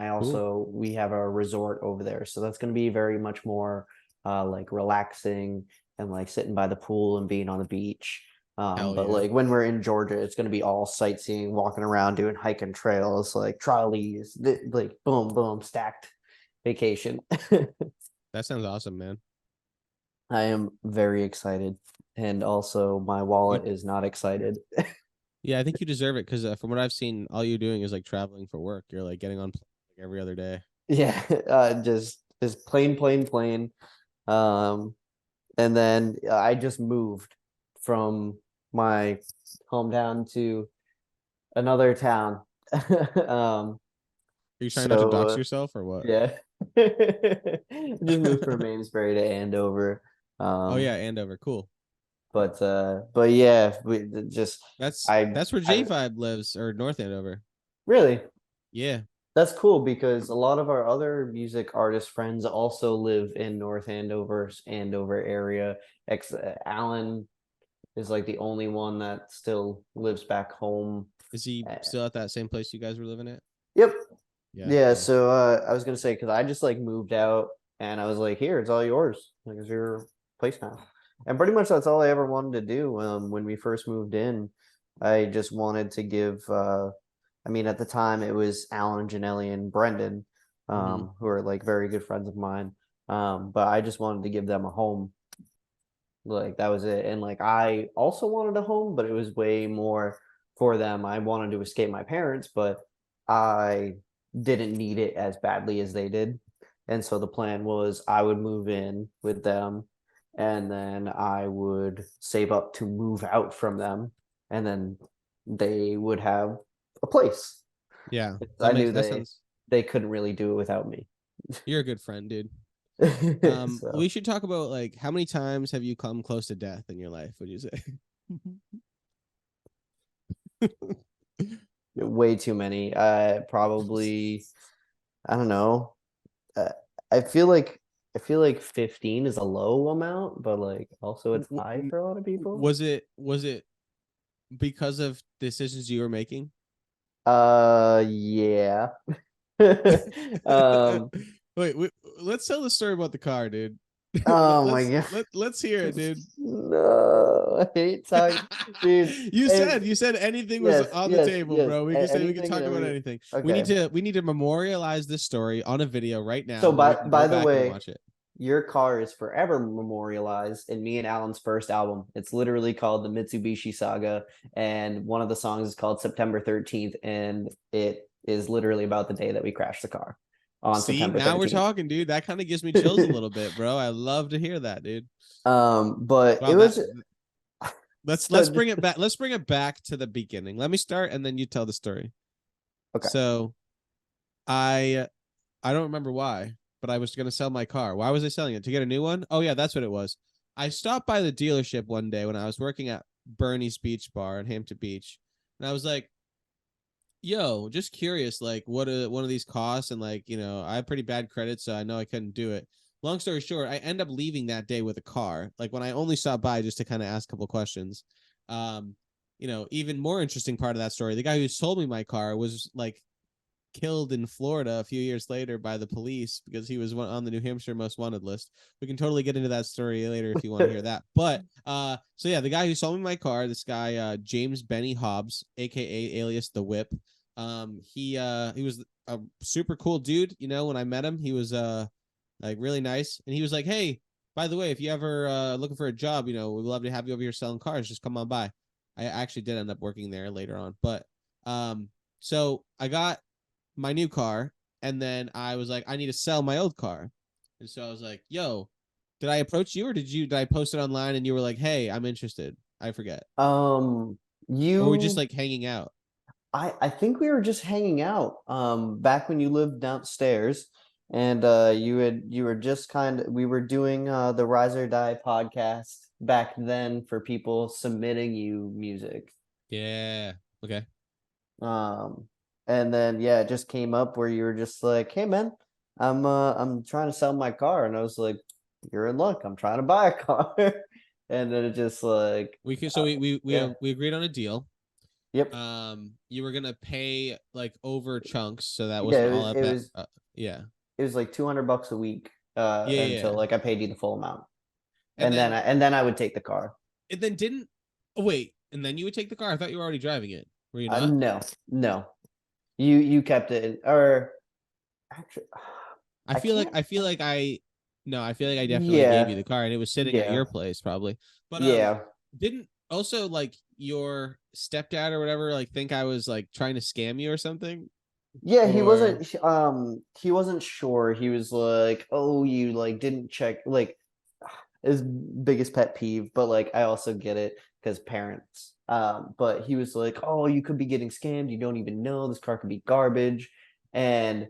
we have a resort over there. So that's going to be very much more like relaxing and like sitting by the pool and being on the beach. But like when we're in Georgia, it's going to be all sightseeing, walking around, doing hiking trails, like trolleys, like boom, boom, stacked vacation. That sounds awesome, man. I am very excited. And also my wallet is not excited. Yeah, I think you deserve it because from what I've seen, all you're doing is like traveling for work. You're like getting on like every other day. Yeah, just plain. And then I just moved from my hometown to another town. Are you trying not to So dox yourself or what? yeah, just moved from Amesbury to Andover. Oh yeah, Andover, cool. But yeah, just That's I where I J.Vybe lives, or North Andover. really. Yeah. That's cool because a lot of our other music artist friends also live in North Andover area. Alan is like the only one that still lives back home. Is he Uh, still at that same place you guys were living at? Yep. Yeah, Yeah. nice. So I was gonna say because I just like moved out and I was like, here, it's all yours. Like it's your place now. And pretty much that's all I ever wanted to do. When we first moved in, I just wanted to give I mean, at the time it was Alan, Janelli, and Brendan, Mhm. who are like very good friends of mine. But I just wanted to give them a home. Like that was it. And like I also wanted a home, but it was way more for them. I wanted to escape my parents, but I didn't need it as badly as they did. And so the plan was I would move in with them and then I would save up to move out from them. And then they would have a place. Yeah, I knew that sounds. they couldn't really do it without me. You're a good friend, dude. So We should talk about like how many times have you come close to death in your life? Would you say? way too many. Probably I don't know. Uh, I feel like 15 is a low amount, but like also it's high for a lot of people. Was it because of decisions you were making? Yeah. um, Wait, let's tell the story about the car, dude. oh my god. Let's hear it, dude. No, I hate talking, dude. You said anything was Yes, on the yes, table, yes. bro. We can Anything talk and about every. anything. Okay. We need to memorialize this story on a video right now, So and then we can by go the back and way, watch it. your car is forever memorialized in me and Alan's first album. It's literally called the Mitsubishi Saga, and one of the songs is called September 13th, and it is literally about the day that we crashed the car on See, September now we're 13th. talking, dude. That kind of gives me chills a little bit, bro. I love to hear that, dude. But Wow, it was let's bring it back. Let's bring it back to the beginning. Let me start, and then you tell the story. okay. So, I don't remember why, but I was gonna sell my car. Why was I selling it? To get a new one? Oh yeah, that's what it was. I stopped by the dealership one day when I was working at Bernie's Beach Bar in Hampton Beach, and I was like, "Yo, just curious, like, what one of these costs?" And like, I have pretty bad credit, so I know I couldn't do it. Long story short, I end up leaving that day with a car. Like when I only stopped by just to kind of ask a couple questions. Um, even more interesting part of that story, the guy who sold me my car was like killed in Florida a few years later by the police because he was on the New Hampshire most wanted list. We can totally get into that story later if you want to hear that. But so yeah, the guy who sold me my car, this guy James Benny Hobbs, aka alias the Whip. He was a super cool dude. When I met him, he was like really nice, and he was like, "Hey, by the way, if you ever looking for a job, we'd love to have you over here selling cars. Just come on by." I actually did end up working there later on, but so I got my new car, and then I was like, I need to sell my old car, and so I was like, "Yo, did I approach you, or did I post it online and you were like, hey, I'm interested?" I forget, or we just You like hanging out. I think we were just hanging out back when you lived downstairs and you were just we were doing the Rise or Die podcast back then for people submitting you music. Yeah. Okay. Um and then yeah, it just came up where you were just like, "Hey man, I'm trying to sell my car." And I was like, "You're in luck. I'm trying to buy a car." And then it just like We could. So yeah. we agreed on a deal. Yep. You were gonna pay like over chunks, so that Yeah, wasn't all up it at. was Yeah. it was like $200 a week Yeah. until like I paid you the full amount. And then And then I would take the car. and then didn't. Oh wait, and then you would take the car. I thought you were already driving it. Were you not? No, no. You kept it or actually I I feel like can't I feel like I no, I feel like I definitely gave you yeah. the car and it was sitting at Yeah. your place probably. But Yeah. didn't also like your stepdad or whatever like think I was like trying to scam you or something? Yeah, Or he wasn't sure. He was like, "Oh, you like didn't check like his biggest pet peeve, but like I also get it because parents. But he was like, "Oh, you could be getting scammed. You don't even know this car could be garbage." And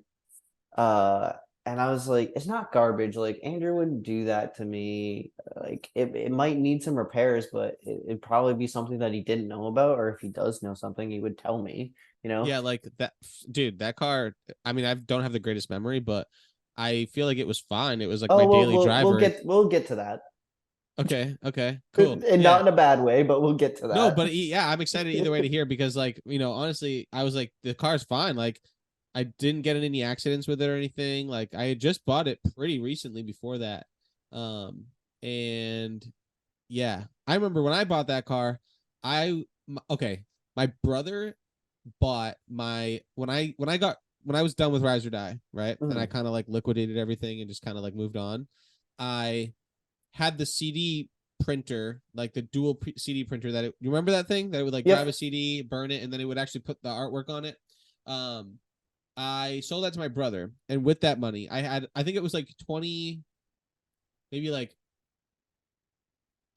and I was like, it's not garbage. Like Andrew wouldn't do that to me. Like it might need some repairs, but it'd probably be something that he didn't know about, or if he does know something, he would tell me, you know? Yeah, like that, dude. That car. I mean, I don't have the greatest memory, but I feel like it was fine. It was like Oh, my we'll daily we'll we'll driver. get to that. Okay, okay, cool. And not Yeah. in a bad way, but we'll get to No, that. but yeah, I'm excited either way to hear because, like, honestly, I was like, the car's fine. Like, I didn't get in any accidents with it or anything. Like, I had just bought it pretty recently before that. And yeah, I remember when I bought that car, okay, my brother bought my when I was done with Rise or Die, right? And I Mhm. kind of like liquidated everything and just kind of like moved on. I had the CD printer, like the dual CD printer you remember that thing that it would like drive a Yep. CD, burn it, and then it would actually put the artwork on it. Um, I sold that to my brother, and with that money, I think it was like 20, maybe like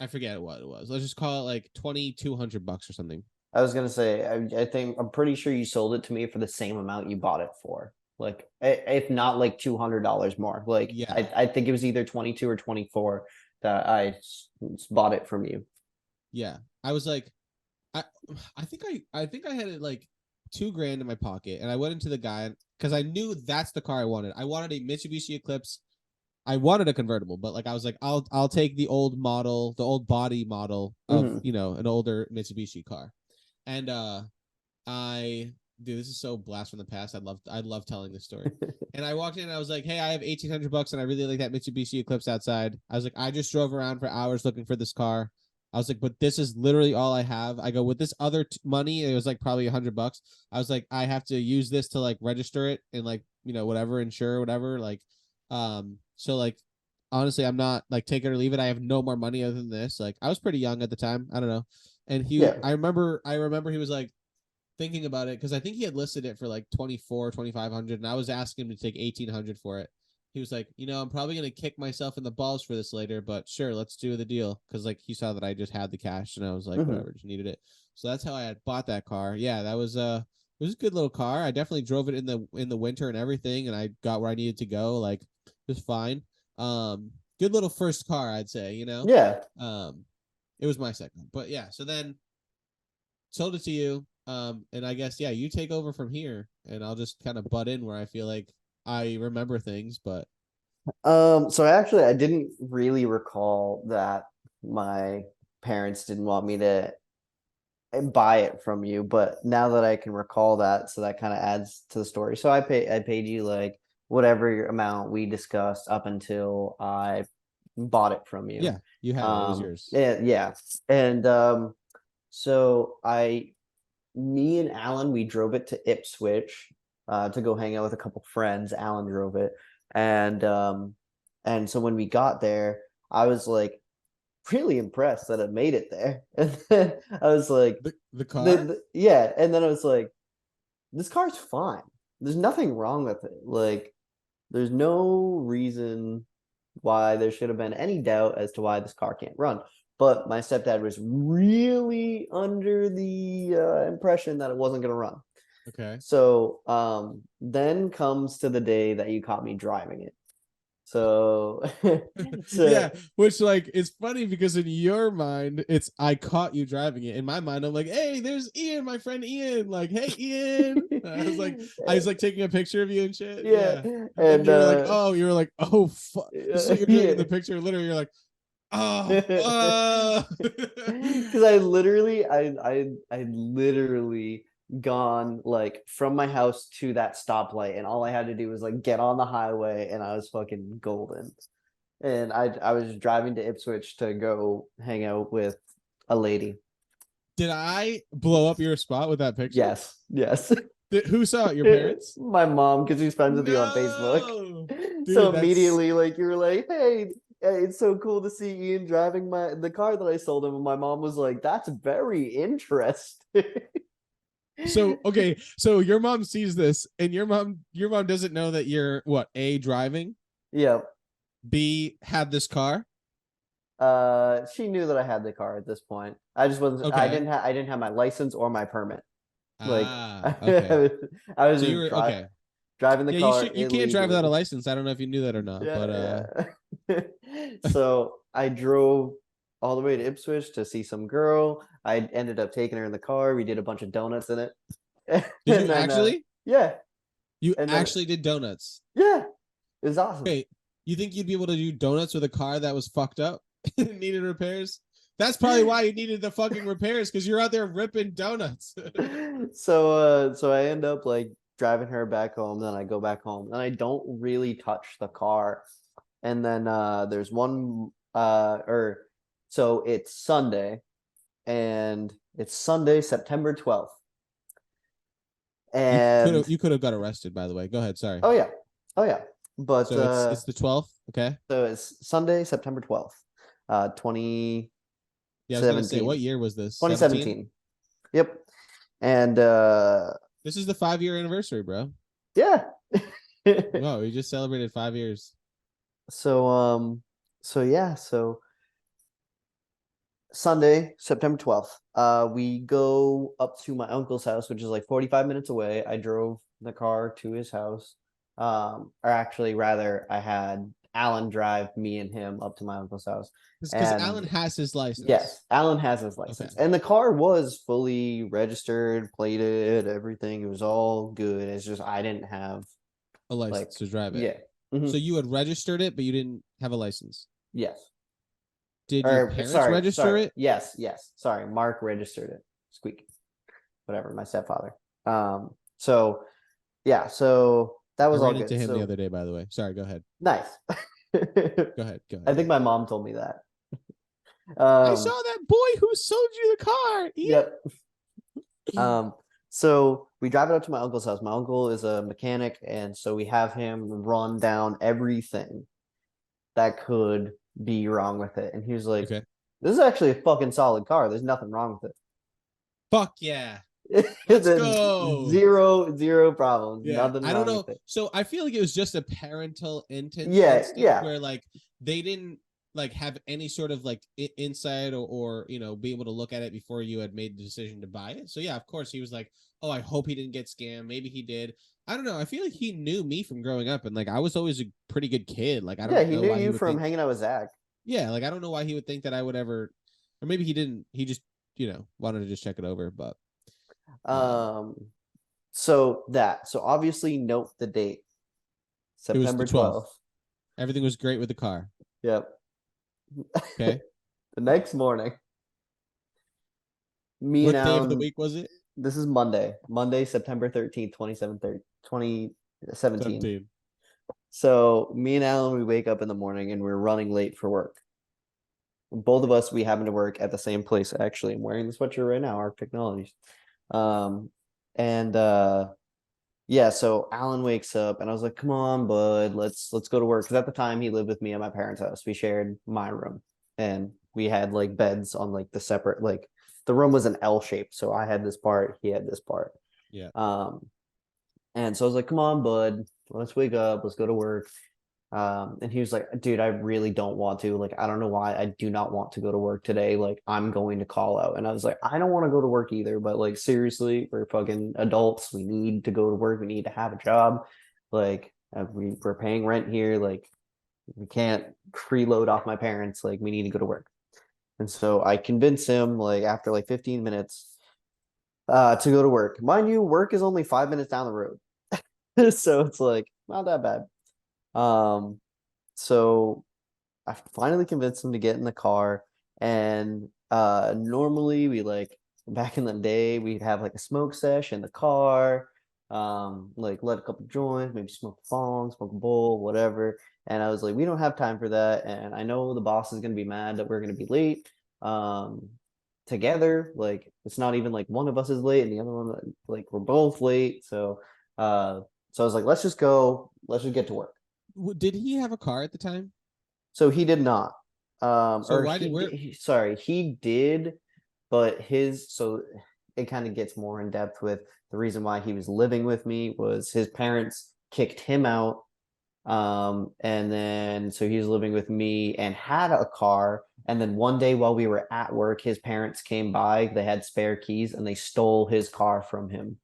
I forget what it was. Let's just call it like $2,200 or something. I was gonna say, I think I'm pretty sure you sold it to me for the same amount you bought it for. Like, if not like $200 more. Like, Yeah, I think it was either 22 or 24 that bought it from you. yeah. I was like, I I think I had it like $2,000 in my pocket, and I went into the guy because I knew that's the car I wanted. I wanted a Mitsubishi Eclipse. I wanted a convertible, but like I was like, I'll take the old model, the old body model of Mhm. an older Mitsubishi car. And I dude, this is so blast from the past. I love telling this story. And I walked in and I was like, hey, I have $1,800 and I really like that Mitsubishi Eclipse outside. I was like, I just drove around for hours looking for this car. I was like, but this is literally all I have. I go with this other money. It was like probably $100. I was like, I have to use this to like register it and like, whatever, insure, whatever. Like, so like, honestly, I'm not like take it or leave it. I have no more money other than this. Like, I was pretty young at the time. I don't know. And Yeah. I remember he was like thinking about it because I think he had listed it for like 2,500, and I was asking him to take 1,800 for it. He was like, I'm probably gonna kick myself in the balls for this later, but sure, let's do the deal. Because like he saw that I just had the cash, and I was like, Mhm. whatever, just needed it. So that's how I had bought that car. Yeah, that was it was a good little car. I definitely drove it in the winter and everything, and I got where I needed to go. Like it was fine. Good little first car, I'd say. Yeah. It was my second, but yeah. So then sold it to you. And I guess, yeah, you take over from here and I'll just kind of butt in where I feel like I remember things, but So actually, I didn't really recall that my parents didn't want me to buy it from you, but now that I can recall that, so that kind of adds to the story. So I paid you like whatever amount we discussed up until I bought it from you. yeah, you had it. It was yours. Yeah, yeah. And so me and Alan, we drove it to Ipswich to go hang out with a couple friends. Alan drove it, and so when we got there, I was like really impressed that it made it there. And then I was like, The car? yeah, and then I was like, this car's fine. There's nothing wrong with it. Like, there's no reason why there should have been any doubt as to why this car can't run. But my stepdad was really under the impression that it wasn't going to run. Okay. So then comes to the day that you caught me driving it. So, Yeah, so which like it's funny because in your mind it's I caught you driving it. In my mind, I'm like, hey, there's Ian, my friend Ian. Like, hey Ian. I was like taking a picture of you and shit. yeah, Yeah. And then and you were like, oh fuck. This is what you're doing in the yeah. picture. Literally, you're like, oh, Because I literally gone like from my house to that stoplight, and all I had to do was like get on the highway, and I was fucking golden. And I was driving to Ipswich to go hang out with a lady. Did I blow up your spot with that picture? Yes, yes. Who saw it? Your parents? My mom, because she's friends with you on Facebook. No, So dude, that's immediately, like you were like, "Hey, it's so cool to see Ian driving the car that I sold him." And my mom was like, "That's very interesting." so okay. So your mom sees this, and your mom doesn't know that you're what A, driving, Yeah. B, had this car. She knew that I had the car at this point. I just wasn't. Okay. I didn't have my license or my permit. Like, Ah, okay. I was So you just were okay. driving the Yeah, car. you can't drive without a illegally. license. I don't know if you knew that or not, but Yeah. So I drove all the way to Ipswich to see some girl. I ended up taking her in the car. We did a bunch of donuts in it. did And you then, actually? yeah. You And then, actually did donuts. yeah, it was awesome. Okay, you think you'd be able to do donuts with a car that was fucked up and needed repairs? That's probably why you needed the fucking repairs, because you're out there ripping donuts. So I end up like driving her back home. Then I go back home, and I don't really touch the car. And then there's one or so it's Sunday, and it's Sunday, September 12th. And You could have got arrested, by the way. Go ahead. Sorry. oh yeah, oh yeah. But So it's the 12th. Okay. so it's Sunday, September 12th, 2017. Yeah, I was gonna say, what year was this? 2017. Yep. And This is the 5-year anniversary, bro. yeah. Wow, we just celebrated 5 years. So yeah, so Sunday, September 12th, we go up to my uncle's house, which is like 45 minutes away. I drove the car to his house. Or actually rather I had Alan drive me and him up to my uncle's house. Because And Alan has his license. yes, Alan has his license. Okay. And the car was fully registered, plated, everything. It was all good. It's just I didn't have A license to drive it. yeah. Mhm. So you had registered it, but you didn't have a license. Yes. Did your Or parents sorry, register sorry. it? Yes. Sorry, Mark registered it. Squeak. Whatever, my stepfather. So yeah, so that was I all ran good. into him So the other day, by the way. Sorry, go ahead. nice. Go ahead. Go ahead. I think my mom told me that. I saw that boy who sold you the car. Ian. Yep. So we drive it up to my uncle's house. My uncle is a mechanic, and so we have him run down everything that could be wrong with it. And he was like, Okay. "This is actually a fucking solid car. There's nothing wrong with Fuck yeah. it. Let's There's go. zero problems. Yeah. Nothing I don't wrong know. with it." So I feel like it was just a parental Yeah. where like they didn't like have any sort of like insight or you know be able to look at it before you had made the decision to buy it. So yeah, of course he was like, oh, I hope he didn't get scammed. Maybe he did. I don't know. I feel like he knew me from growing up, and like I was always a pretty good kid. Like I don't Yeah, he know knew why you he would from think, hanging out with Zach. yeah, like I don't know why he would think that I would ever, or maybe he didn't. He just wanted to just check it over, but So obviously note the date. it was September the 12th. 12th. Everything was great with the car. Yep. Okay. The next morning, me What and day of the Alan, week was it? this is Monday, September 13th, 2017. 17. So me and Alan, we wake up in the morning and we're running late for work. Both of us, we happen to work at the same place. Actually, I'm wearing the sweatshirt right now, Arc Technologies. And yeah, so Alan wakes up and I was like, come on, bud, let's go to work. Because at the time he lived with me at my parents' house. We shared my room and we had like beds on like the separate, like the room was an L shape. So I had this part, he had this part. Yeah. And so I was like, come on, bud, let's wake up, let's go to work. And he was like, dude, I really don't want to. Like, I don't know why. I do not want to go to work today. Like, I'm going to call out. And I was like, I don't want to go to work either. But like, seriously, we're fucking adults. We need to go to work. We need to have a job. Like, we're paying rent here. Like, we can't freeload off my parents. Like, we need to go to work. And so I convinced him, like, after like 15 minutes, to go to work. Mind you, work is only 5 minutes down the road. So it's like, not that bad. So I finally convinced him to get in the car, and normally we like back in the day we'd have like a smoke sesh in the car, like light a couple joints, maybe smoke a bong, smoke a bowl, whatever. And I was like, we don't have time for that, and I know the boss is gonna be mad that we're gonna be late. Together, like it's not even like one of us is late and the other one like we're both late. So I was like, let's just go, let's just get to work. Did he have a car at the time? So he did not. So Or why sorry, he did, but so it kind of gets more in depth with the reason why he was living with me was his parents kicked him out. And then so he was living with me and had a car. And then one day while we were at work, his parents came by, they had spare keys and they stole his car from him.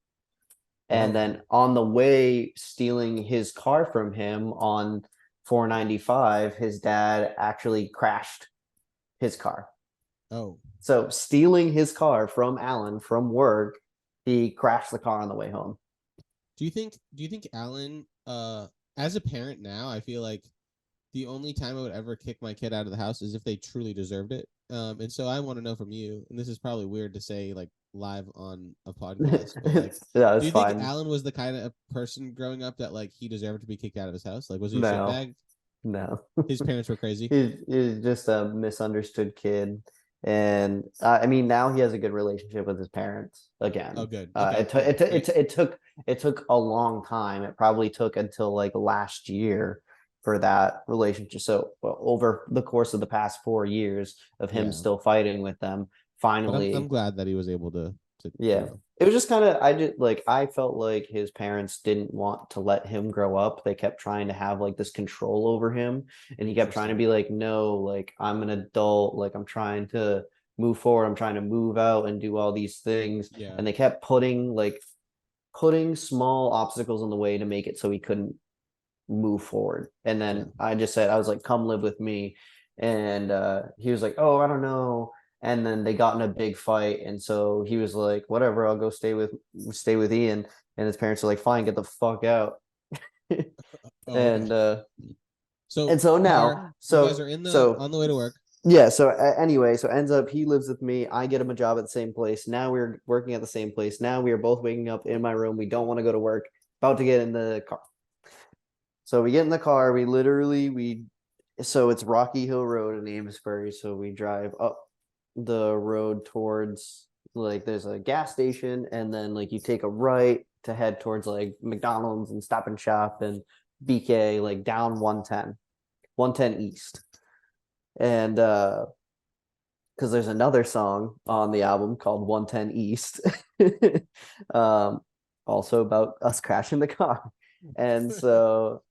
And Oh. then on the way stealing his car from him on 495, his dad actually crashed his car. Oh. So stealing his car from Alan from work, he crashed the car on the way home. Do you think Alan, as a parent now, I feel like the only time I would ever kick my kid out of the house is if they truly deserved it. And so I want to know from you, and this is probably weird to say like live on a podcast, but like, Yeah, do it's you think fine. Alan was the kind of person growing up that like he deserved to be kicked out of his house? Like, was he a No. shitbag? No. His parents were crazy. He's just a misunderstood kid. And I mean, now he has a good relationship with his parents again. Oh, good. Okay, cool. It took a long time. It probably took until like last year for that relationship. So over the course of the past 4 years of him Yeah. still fighting with them, But finally, I'm glad that he was able to yeah. It was just kind of I felt like his parents didn't want to let him grow up. They kept trying to have like this control over him, and he kept trying to be like, no, like I'm an adult, like I'm trying to move forward, I'm trying to move out and do all these things. Yeah. And they kept putting small obstacles in the way to make it so he couldn't move forward. And then I was like, come live with me. And he was like, oh, I don't know. And then they got in a big fight, and so he was like, whatever, I'll go stay with Ian. And his parents are like, fine, get the fuck out. Oh, And okay. So now you guys are on the way to work. Yeah, so anyway, so ends up he lives with me, I get him a job at the same place, now we're working at the same place, now we are both waking up in my room, we don't want to go to work, about to get in the car. So we get in the car, so it's Rocky Hill Road in Amesbury, so we drive up the road towards like there's a gas station, and then like you take a right to head towards like McDonald's and Stop and Shop and BK, like down 110 east. And because there's another song on the album called 110 East, also about us crashing the car. And so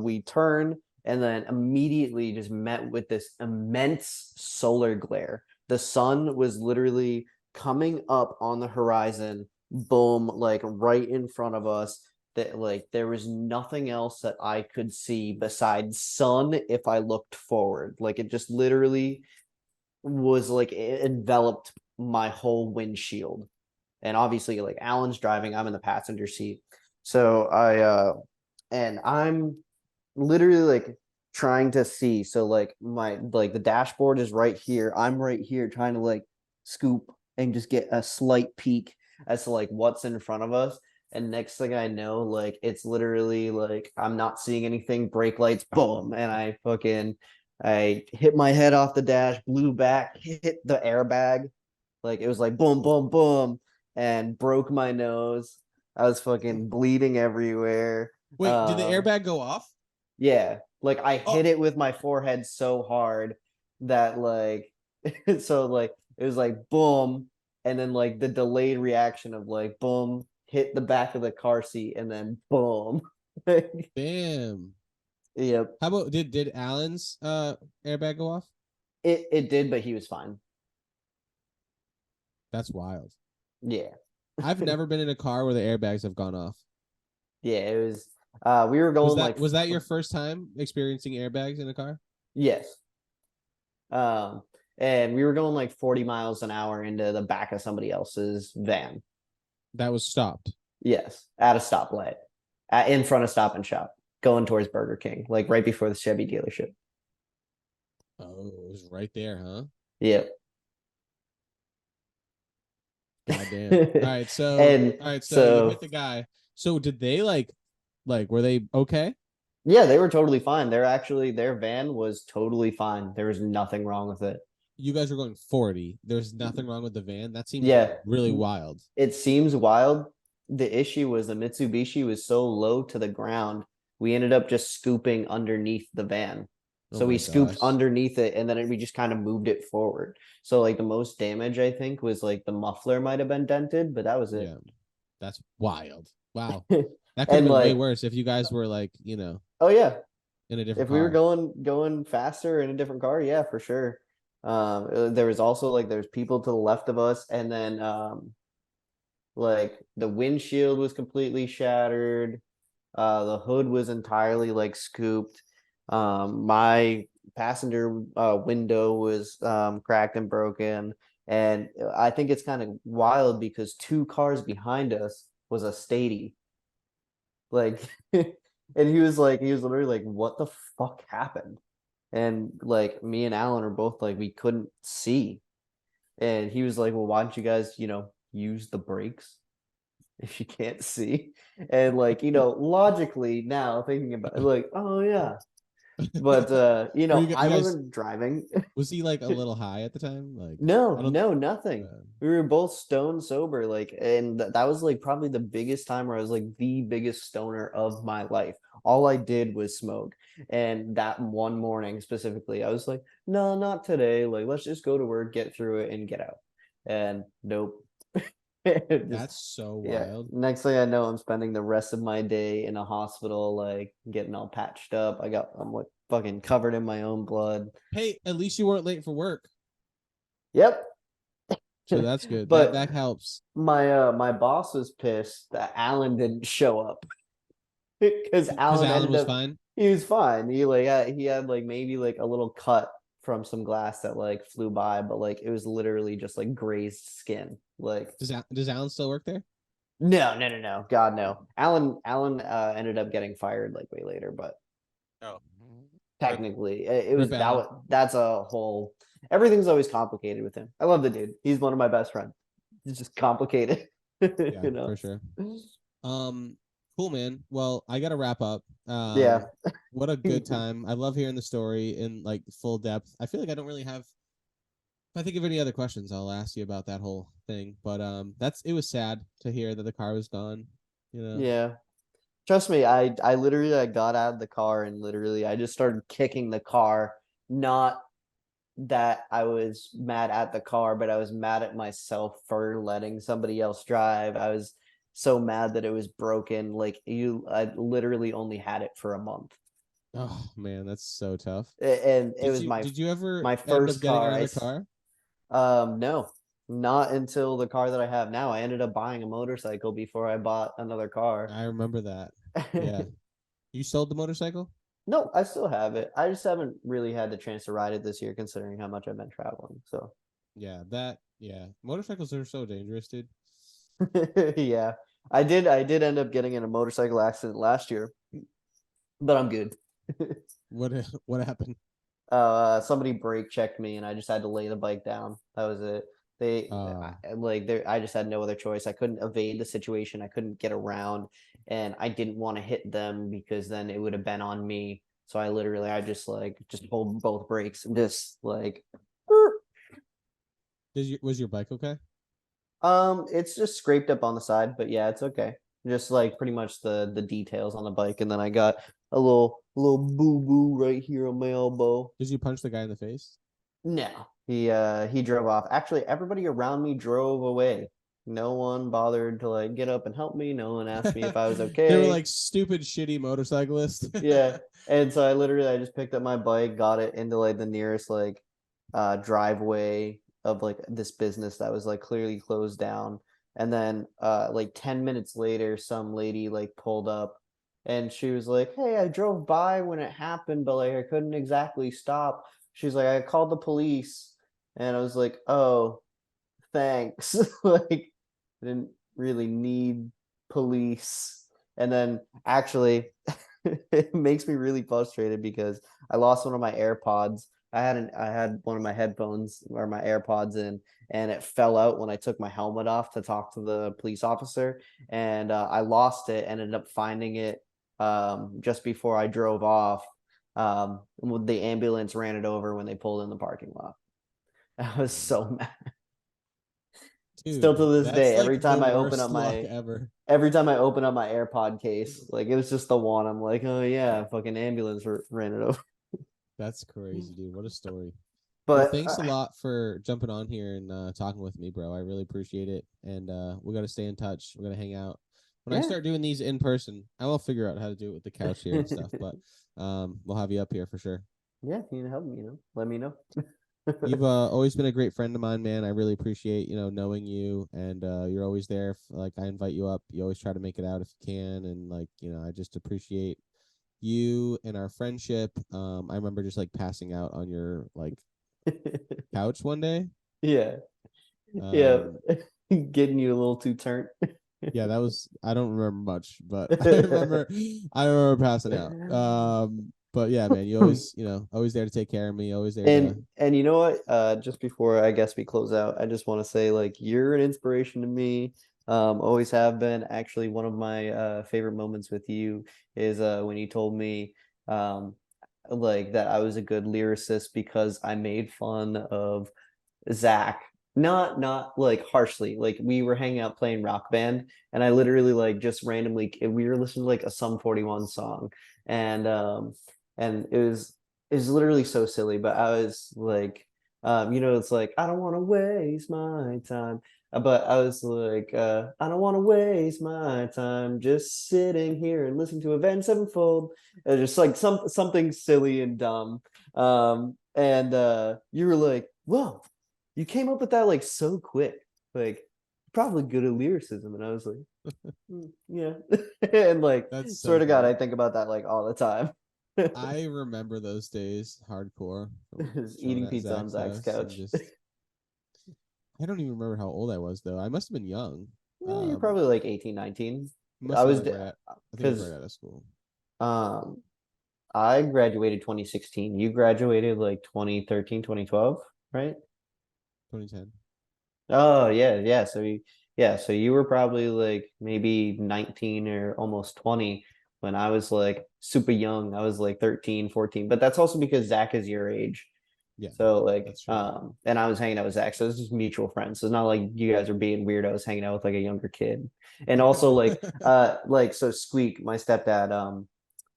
we turn, and then immediately just met with this immense solar glare. The sun was literally coming up on the horizon, boom, like right in front of us. That like there was nothing else that I could see besides sun if I looked forward. Like it just literally was like it enveloped my whole windshield. And obviously like Alan's driving, I'm in the passenger seat. So I'm literally like trying to see. So like the dashboard is right here. I'm right here trying to like scoop and just get a slight peek as to like what's in front of us. And next thing I know, like it's literally like I'm not seeing anything, brake lights, boom, and I hit my head off the dash, blew back, hit the airbag, like it was like boom, boom, boom, and broke my nose. I was fucking bleeding everywhere. Wait, did the airbag go off? Yeah, like I hit it with my forehead so hard that like so like it was like boom, and then like the delayed reaction of like boom, hit the back of the car seat, and then boom. Damn. Yep. How about did Alan's airbag go off? It did, but he was fine. That's wild. Yeah. I've never been in a car where the airbags have gone off. Yeah, it was we were going was that your first time experiencing airbags in a car? Yes. And we were going like 40 miles an hour into the back of somebody else's van. That was stopped. Yes, at a stoplight, in front of Stop and Shop, going towards Burger King, like right before the Chevy dealership. Oh, it was right there, huh? Yep. Goddamn. All right, so you hit the guy. So did they like were they okay? Yeah, they were totally fine. Their van was totally fine. There was nothing wrong with it. You guys were going 40. There's nothing wrong with the van. That seems really wild. It seems wild. The issue was the Mitsubishi was so low to the ground. We ended up just scooping underneath the van. So we scooped underneath it, and then we just kind of moved it forward. So like the most damage I think was like the muffler might have been dented, but that was it. Yeah. That's wild. Wow. That could have been way worse if you guys were like, oh yeah, in a different if car. we were going faster in a different car, yeah, for sure. There was also like there's people to the left of us, and then Like the windshield was completely shattered. The hood was entirely like scooped. My passenger window was cracked and broken. And I think it's kind of wild because 2 cars behind us was a Stady. Like, and he was literally like, what the fuck happened? And like me and Alan are both like, we couldn't see. And he was like, well, why don't you guys, use the brakes if you can't see? And like, logically now thinking about it, like, oh yeah. But You I guys, wasn't driving. was he like a little high at the time? Like, No, I don't. no, nothing. We were both stone sober, like, and that was like probably the biggest time where I was like the biggest stoner of my life. All I did was smoke. And that one morning specifically, I was like, no, not today. Like, let's just go to work, get through it, and get out. And nope. That's so Yeah. wild. Next thing I know, I'm spending the rest of my day in a hospital, like getting all patched up. I'm like fucking covered in my own blood. Hey, at least you weren't late for work, Yep. so that's good. But That helps. my boss was pissed that Alan didn't show up because Because Alan Alan ended was up fine. he was fine. He had like maybe like a little cut from some glass that like flew by, but like it was literally just like grazed skin. Like Does Alan still work there? no. God no. Alan ended up getting fired like way later, but Oh, technically it was Rip Alan. that's a whole everything's always complicated with him. I love the dude. He's one of my best friends. He's just complicated. Yeah, you know. for sure. Cool, man. Well, I gotta wrap up. Yeah. What a good time. I love hearing the story in like full depth. I feel like I don't really have. If I think of any other questions, I'll ask you about that whole thing. But it was sad to hear that the car was gone. You know. Yeah. Trust me, I literally I got out of the car and literally I just started kicking the car. Not that I was mad at the car, but I was mad at myself for letting somebody else drive. I was so mad that it was broken. Like I literally only had it for a month. Oh man, that's so tough. And it was Did you ever my end up first getting car. another car? No, not until the car that I have now. I ended up buying a motorcycle before I bought another car. I remember that. Yeah. You sold the motorcycle? No, I still have it. I just haven't really had the chance to ride it this year, considering how much I've been traveling. So, Yeah, motorcycles are so dangerous, dude. yeah, I did end up getting in a motorcycle accident last year, but I'm good. What happened? Somebody brake checked me, and I just had to lay the bike down. That was it. I just had no other choice. I couldn't evade the situation. I couldn't get around, and I didn't want to hit them because then it would have been on me. So I just pulled both brakes and just like. Was your bike okay? It's just scraped up on the side, but yeah, it's okay. Just like pretty much the details on the bike, and then I got a little boo boo right here on my elbow. Did you punch the guy in the face? No, he drove off. Actually, everybody around me drove away. No one bothered to like get up and help me. No one asked me if I was okay. They were like stupid, shitty motorcyclists. Yeah, and so I just picked up my bike, got it into like the nearest like driveway of like this business that was like clearly closed down. And then like 10 minutes later, some lady like pulled up and she was like, hey, I drove by when it happened, but like I couldn't exactly stop. She's like, I called the police. And I was like, oh, thanks. Like I didn't really need police. And then actually it makes me really frustrated because I lost one of my AirPods. I had one of my headphones or my AirPods in, and it fell out when I took my helmet off to talk to the police officer, and I lost it. Ended up finding it just before I drove off. The ambulance ran it over when they pulled in the parking lot. I was so mad. Dude, Still to this day, like every time I open worst up luck ever. every time I open up my AirPod case, like it was just the one. I'm like, oh yeah, fucking ambulance ran it over. That's crazy, dude. What a story. But Well, thanks a lot for jumping on here and talking with me, bro. I really appreciate it. And we got to stay in touch. We're going to hang out. When I start doing these in person, I will figure out how to do it with the couch here and stuff. But we'll have you up here for sure. Yeah, if you need help me, let me know. You've always been a great friend of mine, man. I really appreciate, knowing you, and you're always there. Like, I invite you up, you always try to make it out if you can, and like, I just appreciate you and our friendship. I remember just like passing out on your like couch one day. Yeah. Yeah. Um, Getting you a little too turnt. yeah, that was, I don't remember much, but I remember passing out. But yeah, man, you always, always there to take care of me, always there to. And you know what? Just before I guess we close out, I just want to say like you're an inspiration to me. Always have been. Actually, one of my favorite moments with you is when you told me like that I was a good lyricist because I made fun of Zach. Not like harshly. Like we were hanging out playing Rock Band, and I literally like just randomly we were listening to like a Sum 41 song, and it was literally so silly, but I was like, it's like I don't want to waste my time, but I was like, I don't want to waste my time just sitting here and listening to Avenged Sevenfold, just like something silly and dumb, and you were like, whoa, you came up with that like so quick, like probably good at lyricism, and I was like, yeah, and like, That's so swear to God, funny. I think about that like all the time. I remember those days hardcore from Is chilling eating at pizza on Zach's Zach's house and couch. just. I don't even remember how old I was though. I must have been young. Yeah, you're probably like 18, 19. Must I have was been like right at. I think it was because right out of school. um I graduated 2016. You graduated like 2013, 2012, right? 2010. Oh yeah, yeah. So you were probably like maybe 19 or almost 20 when I was like super young. I was like 13, 14. But that's also because Zach is your age. Yeah, So like, that's true. and I was hanging out with Zach, so it's just mutual friends. So it's not like you guys are being weirdos hanging out with like a younger kid. And also like so Squeak, my stepdad,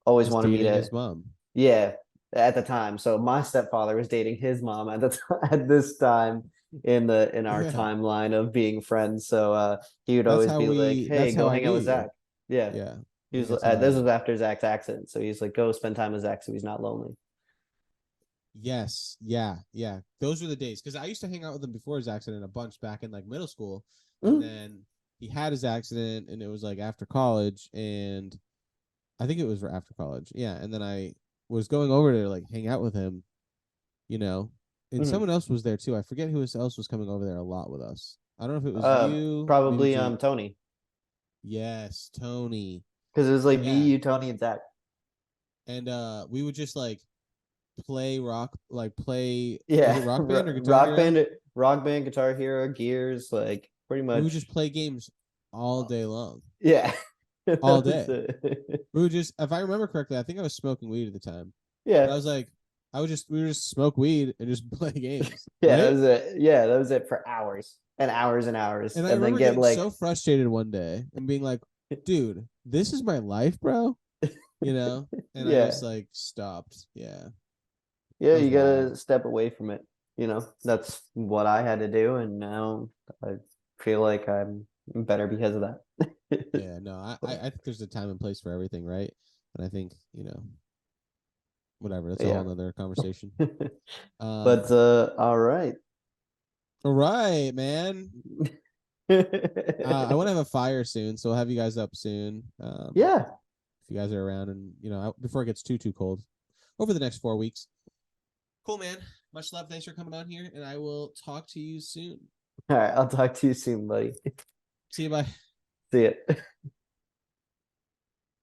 always Was wanted me dating to, his mom. yeah, at the time. So my stepfather was dating his mom at the at this time in our Yeah, timeline of being friends. So he would that's always how be like, we. "Hey, That's how go I hang knew out with you. Zach." Yeah, Yeah, I he think was. that's how This I. was after Zach's accident, so he's like, "Go spend time with Zach, so he's not lonely." Yes, yeah, yeah. Those were the days because I used to hang out with him before his accident a bunch back in like middle school, and Mm. then he had his accident, and it was like after college, and I think it was for after college. Yeah, and then I was going over to like hang out with him, you know, and Mhm. someone else was there too. I forget who else was coming over there a lot with us. I don't know if it was you, maybe Probably Jake. Tony, Yes, Tony. because it was like me, Yeah, you, Tony, and Zach. and we would just like play rock, like play. Was Yeah, it Rock Band or Guitar Hero? Rock Band, Guitar Hero, Gears, like pretty We would much. just play games all day long, Yeah, that all was day. it. We would just, if I remember correctly, I think I was smoking weed at the time, but Yeah, I was like, we would just smoke weed and just play games, yeah, that right? was it. Yeah, that was it for hours and hours and hours, And I and then remember get getting like, so frustrated one day and being like, dude, this is my life, bro. And I yeah, just like stopped. Yeah. yeah, That was you wild. gotta step away from it. That's what I had to do, and now I feel like I'm better because of that. Yeah, no, I think there's a time and place for everything, right? And I think, whatever, that's a Yeah. whole nother conversation. But Um, all right. all right, man. I want to have a fire soon, so I'll have you guys up soon. Yeah. If you guys are around, and before it gets too cold, over the next 4 weeks. Cool, man. Much love. Thanks for coming on here, and I will talk to you soon. All right. I'll talk to you soon, buddy. See you. Bye. See ya.